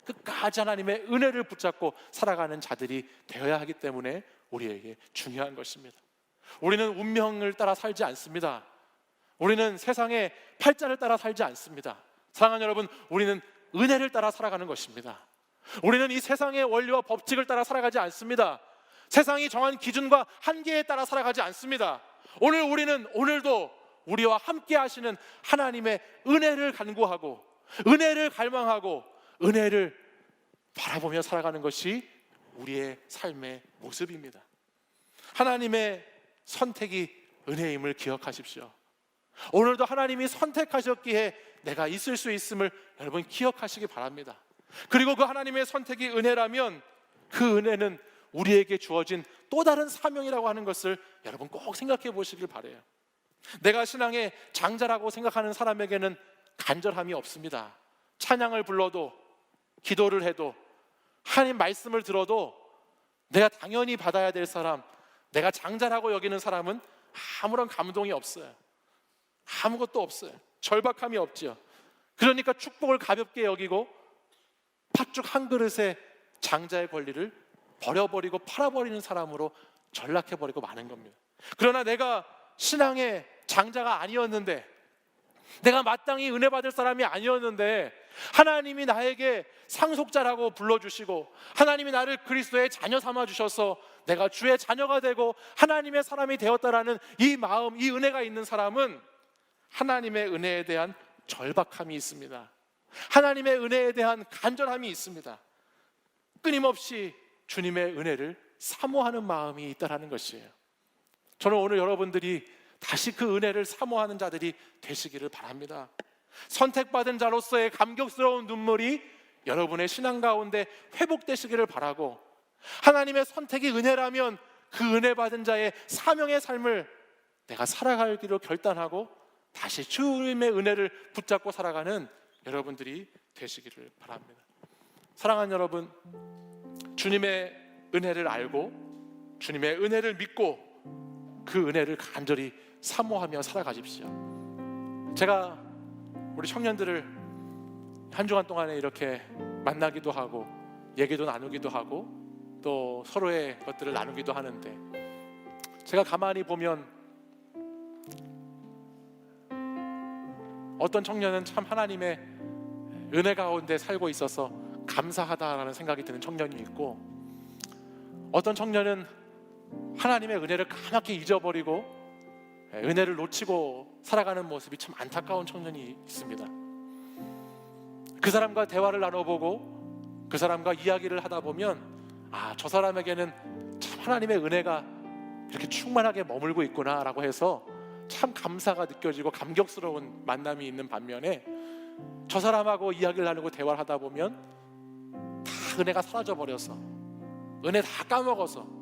끝까지 하나님의 은혜를 붙잡고 살아가는 자들이 되어야 하기 때문에 우리에게 중요한 것입니다. 우리는 운명을 따라 살지 않습니다. 우리는 세상의 팔자를 따라 살지 않습니다. 사랑하는 여러분, 우리는 은혜를 따라 살아가는 것입니다. 우리는 이 세상의 원리와 법칙을 따라 살아가지 않습니다. 세상이 정한 기준과 한계에 따라 살아가지 않습니다. 오늘도 우리와 함께 하시는 하나님의 은혜를 간구하고 은혜를 갈망하고 은혜를 바라보며 살아가는 것이 우리의 삶의 모습입니다. 하나님의 선택이 은혜임을 기억하십시오. 오늘도 하나님이 선택하셨기에 내가 있을 수 있음을 여러분 기억하시기 바랍니다. 그리고 그 하나님의 선택이 은혜라면 그 은혜는 우리에게 주어진 또 다른 사명이라고 하는 것을 여러분 꼭 생각해 보시길 바라요. 내가 신앙의 장자라고 생각하는 사람에게는 간절함이 없습니다. 찬양을 불러도, 기도를 해도, 하나님 말씀을 들어도 내가 당연히 받아야 될 사람, 내가 장자라고 여기는 사람은 아무런 감동이 없어요. 아무것도 없어요. 절박함이 없지요. 그러니까 축복을 가볍게 여기고 팥죽 한 그릇에 장자의 권리를 버려버리고 팔아버리는 사람으로 전락해버리고 마는 겁니다. 그러나 내가 신앙의 장자가 아니었는데, 내가 마땅히 은혜 받을 사람이 아니었는데 하나님이 나에게 상속자라고 불러주시고 하나님이 나를 그리스도의 자녀 삼아주셔서 내가 주의 자녀가 되고 하나님의 사람이 되었다라는 이 마음, 이 은혜가 있는 사람은 하나님의 은혜에 대한 절박함이 있습니다. 하나님의 은혜에 대한 간절함이 있습니다. 끊임없이 주님의 은혜를 사모하는 마음이 있다는 것이에요. 저는 오늘 여러분들이 다시 그 은혜를 사모하는 자들이 되시기를 바랍니다. 선택받은 자로서의 감격스러운 눈물이 여러분의 신앙 가운데 회복되시기를 바라고, 하나님의 선택이 은혜라면 그 은혜 받은 자의 사명의 삶을 내가 살아가기로 결단하고 다시 주님의 은혜를 붙잡고 살아가는 여러분들이 되시기를 바랍니다. 사랑하는 여러분, 주님의 은혜를 알고 주님의 은혜를 믿고 그 은혜를 간절히 사모하며 살아가십시오. 제가 우리 청년들을 한 주간 동안에 이렇게 만나기도 하고 얘기도 나누기도 하고 또 서로의 것들을 나누기도 하는데, 제가 가만히 보면 어떤 청년은 참 하나님의 은혜 가운데 살고 있어서 감사하다라는 생각이 드는 청년이 있고, 어떤 청년은 하나님의 은혜를 까맣게 잊어버리고 은혜를 놓치고 살아가는 모습이 참 안타까운 청년이 있습니다. 그 사람과 대화를 나눠보고 그 사람과 이야기를 하다 보면 저 사람에게는 참 하나님의 은혜가 이렇게 충만하게 머물고 있구나라고 해서 참 감사가 느껴지고 감격스러운 만남이 있는 반면에, 저 사람하고 이야기를 나누고 대화를 하다 보면 다 은혜가 사라져버려서 은혜 다 까먹어서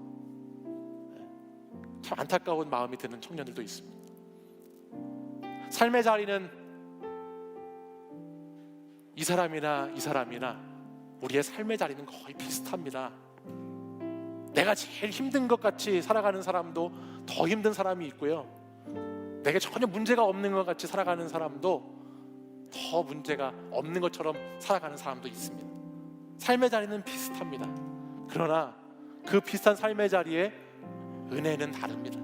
참 안타까운 마음이 드는 청년들도 있습니다. 삶의 자리는 이 사람이나 이 사람이나 우리의 삶의 자리는 거의 비슷합니다. 내가 제일 힘든 것 같이 살아가는 사람도 더 힘든 사람이 있고요, 내게 전혀 문제가 없는 것 같이 살아가는 사람도 더 문제가 없는 것처럼 살아가는 사람도 있습니다. 삶의 자리는 비슷합니다. 그러나 그 비슷한 삶의 자리에 은혜는 다릅니다.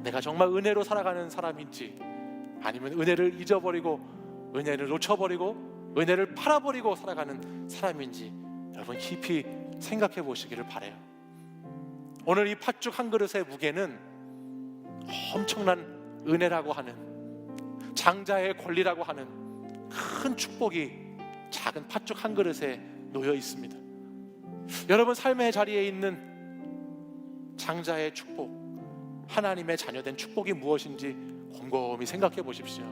내가 정말 은혜로 살아가는 사람인지 아니면 은혜를 잊어버리고 은혜를 놓쳐버리고 은혜를 팔아버리고 살아가는 사람인지 여러분 깊이 생각해 보시기를 바라요. 오늘 이 팥죽 한 그릇의 무게는 엄청난 은혜라고 하는, 장자의 권리라고 하는 큰 축복이 작은 팥죽 한 그릇에 놓여 있습니다. 여러분 삶의 자리에 있는 장자의 축복, 하나님의 자녀된 축복이 무엇인지 곰곰이 생각해 보십시오.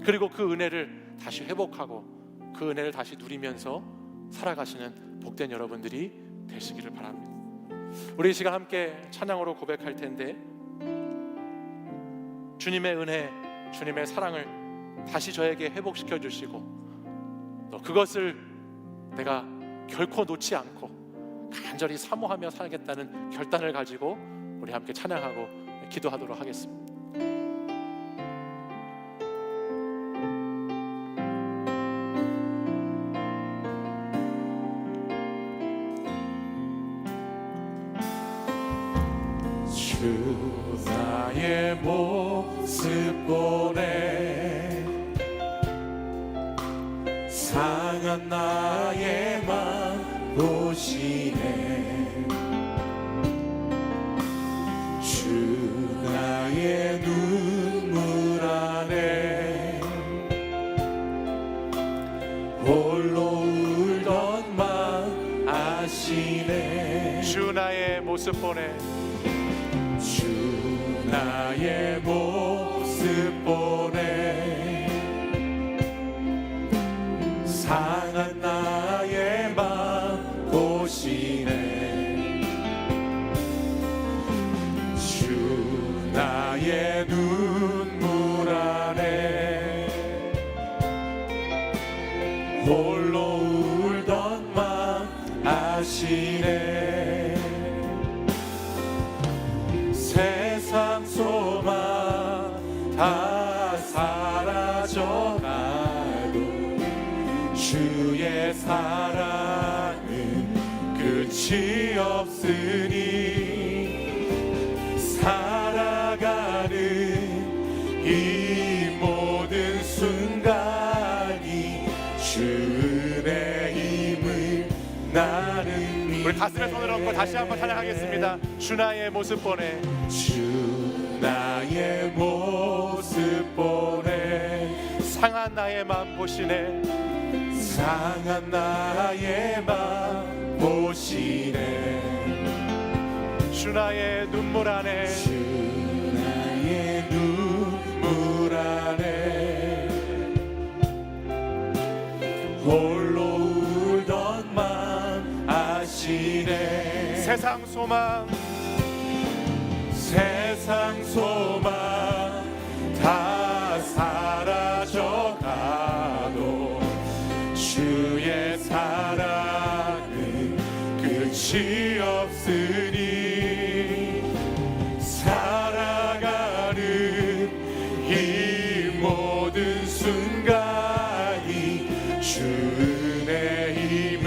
그리고 그 은혜를 다시 회복하고 그 은혜를 다시 누리면서 살아가시는 복된 여러분들이 되시기를 바랍니다. 우리 이 시간 함께 찬양으로 고백할 텐데, 주님의 은혜, 주님의 사랑을 다시 저에게 회복시켜 주시고 또 그것을 내가 결코 놓지 않고 간절히 사모하며 살겠다는 결단을 가지고 우리 함께 찬양하고 기도하도록 하겠습니다. 주 나의 모습 보내 상한 나의 맘 보시네. 주 나의 눈물 안에 홀로 울던 맘 아시네. 주 나의 모습 보내, 주 나의 모습 보내 상한 나의 맘 보시네. 사라져가도 주의 사랑은 끝이 없으니 살아가는 이 모든 순간이 주의 힘을 나는 우리 가슴에 손을 얹고 다시 한번 찬양하겠습니다. 주 나의 모습 보내, 주 나의 모습 보내 상한 나의 맘 보시네, 상한 나의 맘 보시네 주 나의 눈물 안에, 주 나의 눈물 안에 홀로 울던 맘 아시네 세상 소망 다 사라져가도 주의 사랑은 끝이 없으니 살아가는 이 모든 순간이 주의 힘을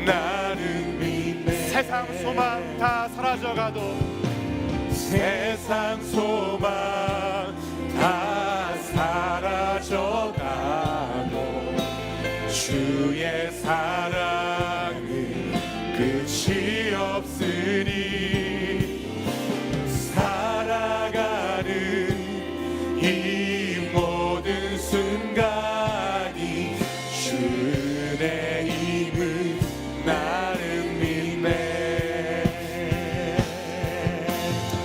나는 믿네 세상 소망 다 사라져가도 세상 소망 다 사라져가도 주의 사랑은 끝이 없으니 살아가는 이 모든 순간이 주의 힘을 나는 믿네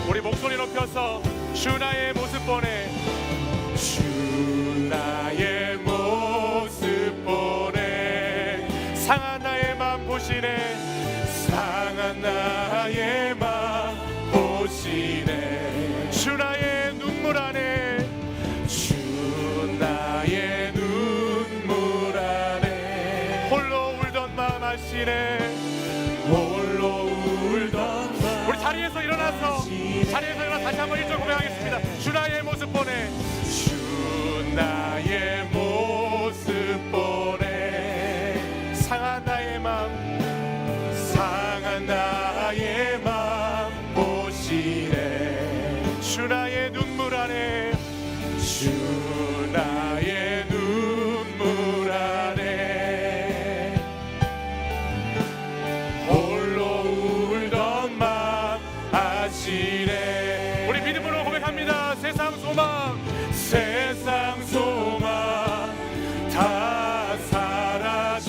우리 목소리 높여서 주 나의 모습 보내, 주 나의 모습 보내 상한 나의 맘 보시네, 상한 나의 맘 보시네 주 나의 눈물 안에, 주 나의 눈물 안에 홀로 울던 맘 아시네. 홀로 울던 맘 우리 자리에서 일어나서 다시 한번 일절 고백하겠습니다. 주 나의 모습 보내, 주 나의 모습 보내 상한 나의 맘, 상한 나의 맘 보시네 주 나의 눈물 안에, 주 나의 눈물 안에 홀로 울던 맘 아시네 우리 믿음으로 고백합니다. 세상 소망 다 사라져가도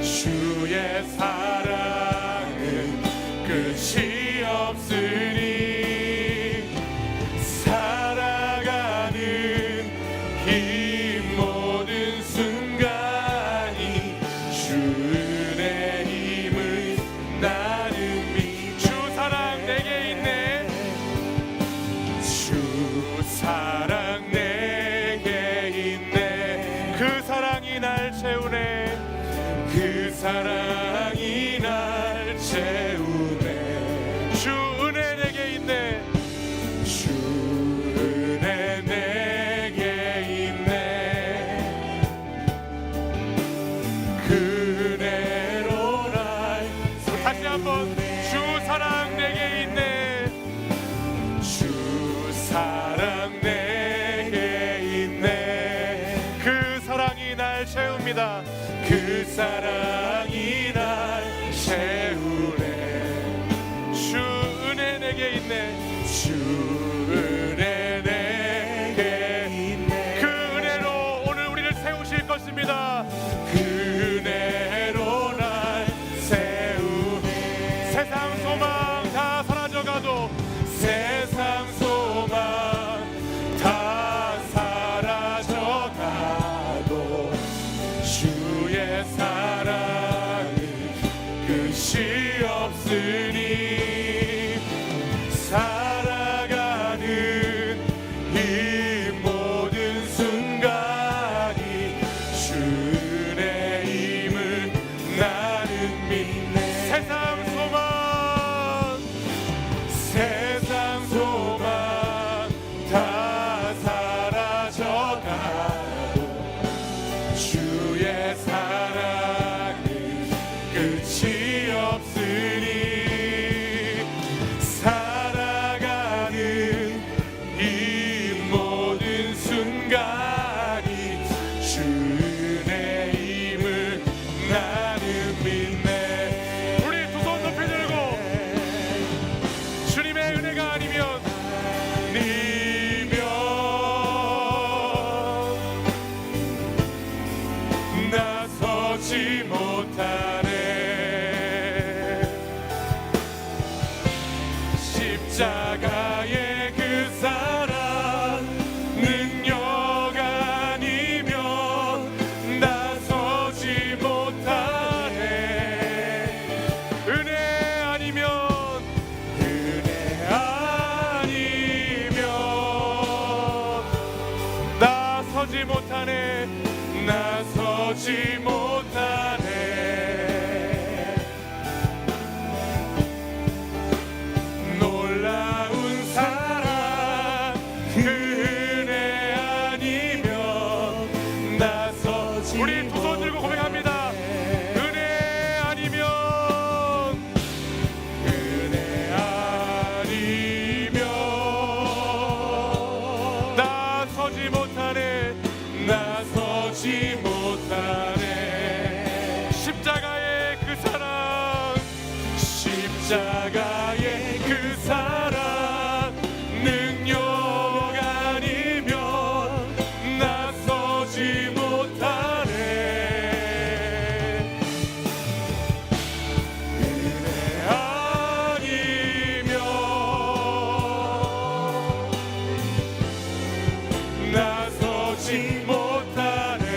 주의 사랑은 끝이 없으니 살아가는 이 모든 순간이 주의 힘을 나는 믿네 주 사랑 내게 있네, 주 사랑 내게 있네 그 사랑이 날 채우네, 그 사랑이 날 채우네 주 은혜 내게 있네, 주 은혜 내게 있네 그 은혜로 날 다시 한번 주 사랑 내게 있네, 주 사랑 내게 있네 그 사랑이 날 채웁니다. 그 사랑이 날 채우네 주 은혜 내게 있네, 주 은혜 내게 있네 그 은혜로 오늘 우리를 세우실 것입니다. 그 은혜로 날 세우네 세상 소망 다 사라져가도 세상 소망 다 사라져가도 주의 사랑은 끝이 없으니 살아가는 이 모든 순간이 주의 힘을 나는 믿네 세상 소망 세상 소망 다 나서지 못하네 나서지 못하네 놀라운 사랑 은혜 아니면 나서지 우리 두 손 들고 고백합니다. 은혜 아니면 나서지 못하네 나서지 못하네 십자가의 그 사랑 십자가의 그 사랑 능력 아니면 나서지 못하네 은혜 아니면 나서지 못하네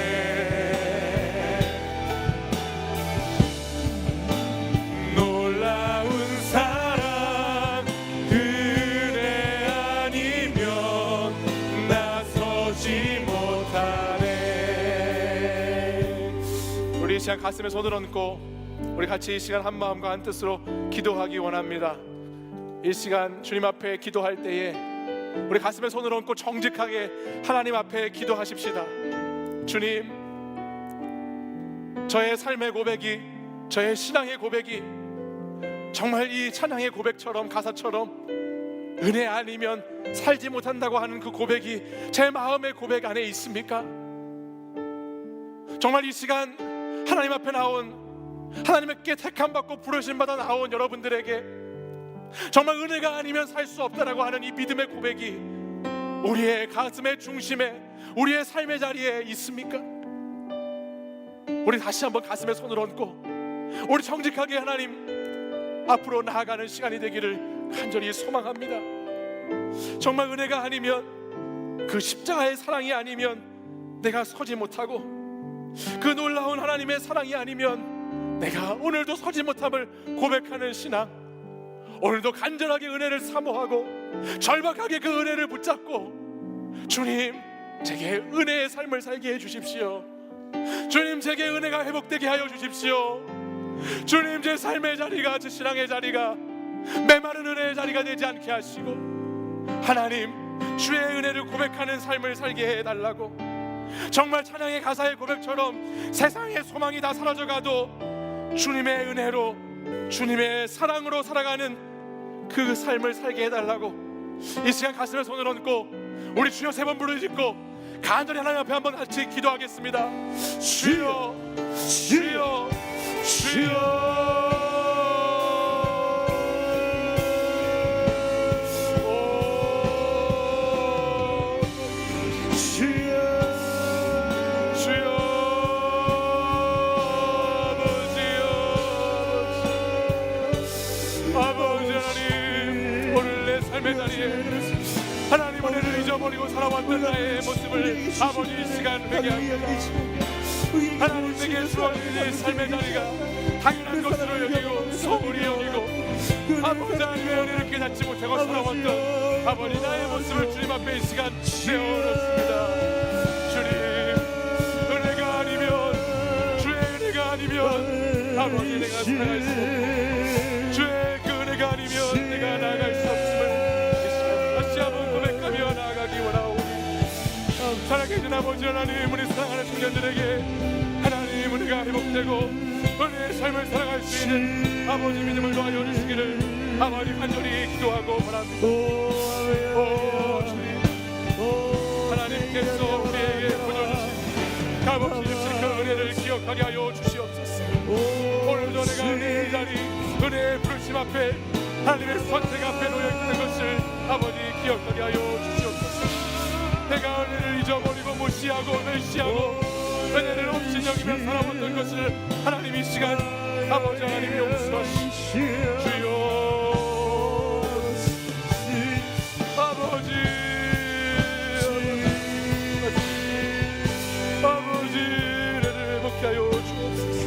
놀라운 사랑 은혜 아니면 나서지 못하네 우리 이 시간 가슴에 손을 얹고 우리 같이 이 시간 한 마음과 한 뜻으로 기도하기 원합니다. 이 시간 주님 앞에 기도할 때에 우리 가슴에 손을 얹고 정직하게 하나님 앞에 기도하십시다. 주님, 저의 삶의 고백이, 저의 신앙의 고백이 정말 이 찬양의 고백처럼 가사처럼 은혜 아니면 살지 못한다고 하는 그 고백이 제 마음의 고백 안에 있습니까? 정말 이 시간 하나님 앞에 나온 하나님께 택함받고 부르심받아 나온 여러분들에게 정말 은혜가 아니면 살 수 없다라고 하는 이 믿음의 고백이 우리의 가슴의 중심에 우리의 삶의 자리에 있습니까? 우리 다시 한번 가슴에 손을 얹고 우리 정직하게 하나님 앞으로 나아가는 시간이 되기를 간절히 소망합니다. 정말 은혜가 아니면 그 십자가의 사랑이 아니면 내가 서지 못하고 그 놀라운 하나님의 사랑이 아니면 내가 오늘도 서지 못함을 고백하는 신앙, 오늘도 간절하게 은혜를 사모하고 절박하게 그 은혜를 붙잡고 주님 제게 은혜의 삶을 살게 해주십시오. 주님 제게 은혜가 회복되게 하여 주십시오. 주님 제 삶의 자리가 제 신앙의 자리가 메마른 은혜의 자리가 되지 않게 하시고 하나님 주의 은혜를 고백하는 삶을 살게 해달라고 정말 찬양의 가사의 고백처럼 세상의 소망이 다 사라져가도 주님의 은혜로 주님의 사랑으로 살아가는 그 삶을 살게 해달라고 이 시간 가슴에 손을 얹고 우리 주여 세 번 부르짖고 간절히 하나님 앞에 한번 같이 기도하겠습니다. 주여 주여 주여 하나님 은혜를 잊어버리고 살아왔던 나의 모습을 아버지 이 시간 회개 합니다. 하나님 내게 주어진 삶의 자리가 당연한 것으로 여기고 소홀히 여기고 아버지 하나님의 은혜를 깨닫지 못하고 살아왔던 아버지 나의 모습을 주님 앞에 이 시간 내어놓습니다. 주님 은혜가 아니면 주의 은혜가 아니면 아버지 내가 살아갈 수 없고 주의 그 은혜가 아니면 내가 나아갈 수 없음을 다시 한번 고백하며 나아가기 원하오니 살아계신 아버지 하나님 우리 사랑하는 청년들에게 하나님 은혜가 회복되고 은혜의 삶을 살아갈 수 있는 아버지 믿음을 도와줘 주시기를 아버지 간절히 기도하고 바랍니다. 오 주님 하나님께서 우리에게 보여주신 값없이 주신 그 은혜를 기억하게 하여 주시옵소서. 오늘도 내가 은혜의 자리 은혜의 부르심 앞에 하나님의 선택 앞에 놓여있는 것을 아버지 기억하게 하여 주시옵소서. 내가 은혜를 잊어버리고 무시하고 멸시하고 은혜를 없이 여기며 살아왔던 것을 하나님 이 시간 아버지 하나님 용서하시오. 주여 아버지 아버지 은혜를 회복케 하여 주옵소서.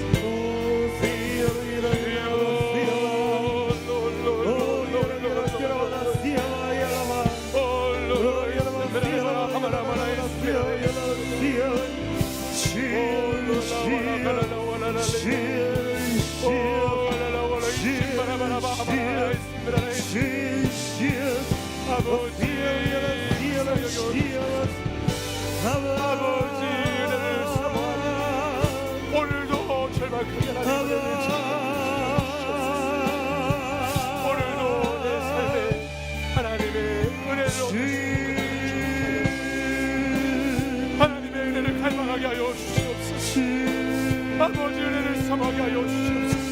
아버지 은혜를 삼하게 하여 주시옵소서.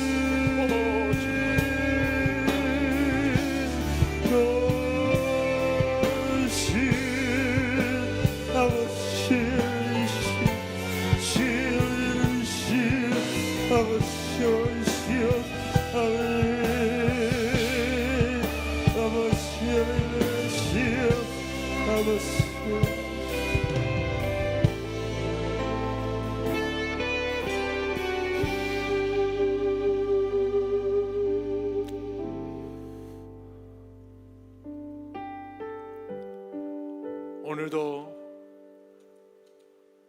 오늘도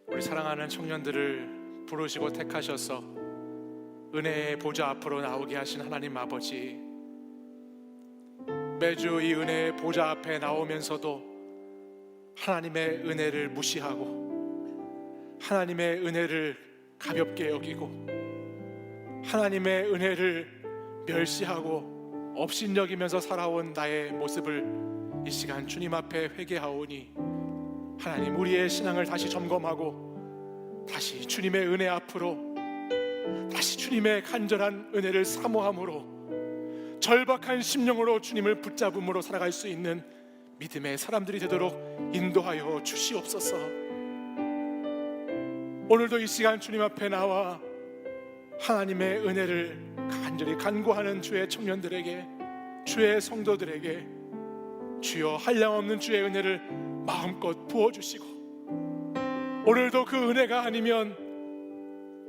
우리 사랑하는 청년들을 부르시고 택하셔서 은혜의 보좌 앞으로 나오게 하신 하나님 아버지, 매주 이 은혜의 보좌 앞에 나오면서도 하나님의 은혜를 무시하고 하나님의 은혜를 가볍게 여기고 하나님의 은혜를 멸시하고 업신여기면서 살아온 나의 모습을 이 시간 주님 앞에 회개하오니 하나님, 우리의 신앙을 다시 점검하고 다시 주님의 은혜 앞으로, 다시 주님의 간절한 은혜를 사모함으로 절박한 심령으로 주님을 붙잡음으로 살아갈 수 있는 믿음의 사람들이 되도록 인도하여 주시옵소서. 오늘도 이 시간 주님 앞에 나와 하나님의 은혜를 간절히 간구하는 주의 청년들에게, 주의 성도들에게 주여 한량없는 주의 은혜를 마음껏 부어주시고, 오늘도 그 은혜가 아니면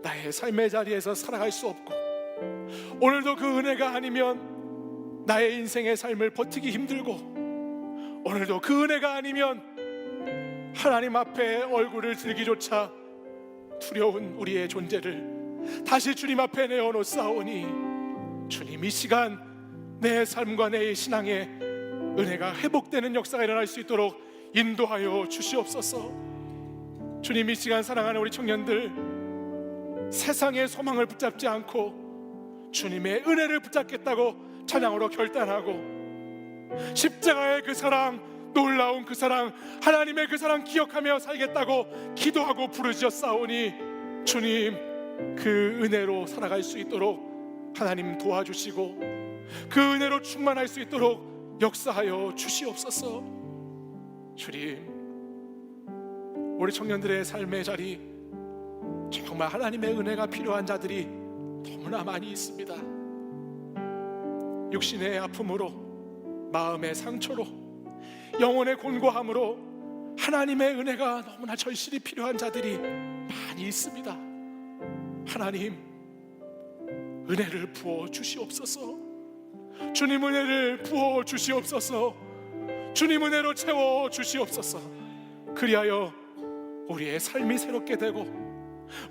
나의 삶의 자리에서 살아갈 수 없고, 오늘도 그 은혜가 아니면 나의 인생의 삶을 버티기 힘들고, 오늘도 그 은혜가 아니면 하나님 앞에 얼굴을 들기조차 두려운 우리의 존재를 다시 주님 앞에 내어놓사오니, 주님 이 시간 내 삶과 내 신앙에 은혜가 회복되는 역사가 일어날 수 있도록 인도하여 주시옵소서. 주님, 이 시간 사랑하는 우리 청년들, 세상의 소망을 붙잡지 않고 주님의 은혜를 붙잡겠다고 찬양으로 결단하고, 십자가의 그 사랑, 놀라운 그 사랑, 하나님의 그 사랑 기억하며 살겠다고 기도하고 부르짖었사오니, 주님 그 은혜로 살아갈 수 있도록 하나님 도와주시고, 그 은혜로 충만할 수 있도록 역사하여 주시옵소서. 주님, 우리 청년들의 삶의 자리, 정말 하나님의 은혜가 필요한 자들이 너무나 많이 있습니다. 육신의 아픔으로, 마음의 상처로, 영혼의 곤고함으로 하나님의 은혜가 너무나 절실히 필요한 자들이 많이 있습니다. 하나님, 은혜를 부어 주시옵소서. 주님 은혜를 부어 주시옵소서. 주님 은혜로 채워 주시옵소서. 그리하여 우리의 삶이 새롭게 되고,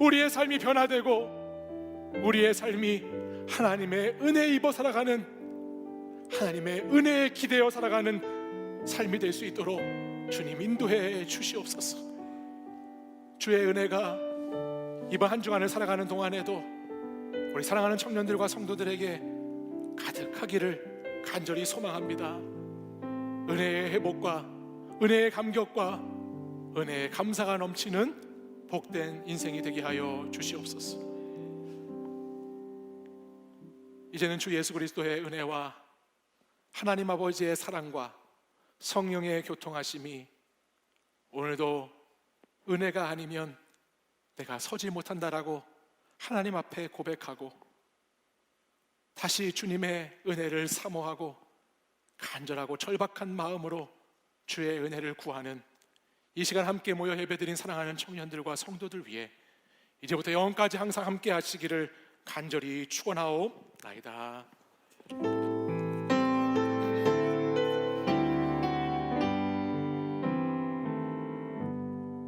우리의 삶이 변화되고, 우리의 삶이 하나님의 은혜에 입어 살아가는, 하나님의 은혜에 기대어 살아가는 삶이 될 수 있도록 주님 인도해 주시옵소서. 주의 은혜가 이번 한 주간을 살아가는 동안에도 우리 사랑하는 청년들과 성도들에게 가득하기를 간절히 소망합니다. 은혜의 회복과 은혜의 감격과 은혜의 감사가 넘치는 복된 인생이 되게 하여 주시옵소서. 이제는 주 예수 그리스도의 은혜와 하나님 아버지의 사랑과 성령의 교통하심이 오늘도 은혜가 아니면 내가 서지 못한다라고 하나님 앞에 고백하고, 다시 주님의 은혜를 사모하고 간절하고 절박한 마음으로 주의 은혜를 구하는 이 시간 함께 모여 예배드린 사랑하는 청년들과 성도들 위해 이제부터 영원까지 항상 함께 하시기를 간절히 축원하옵나이다.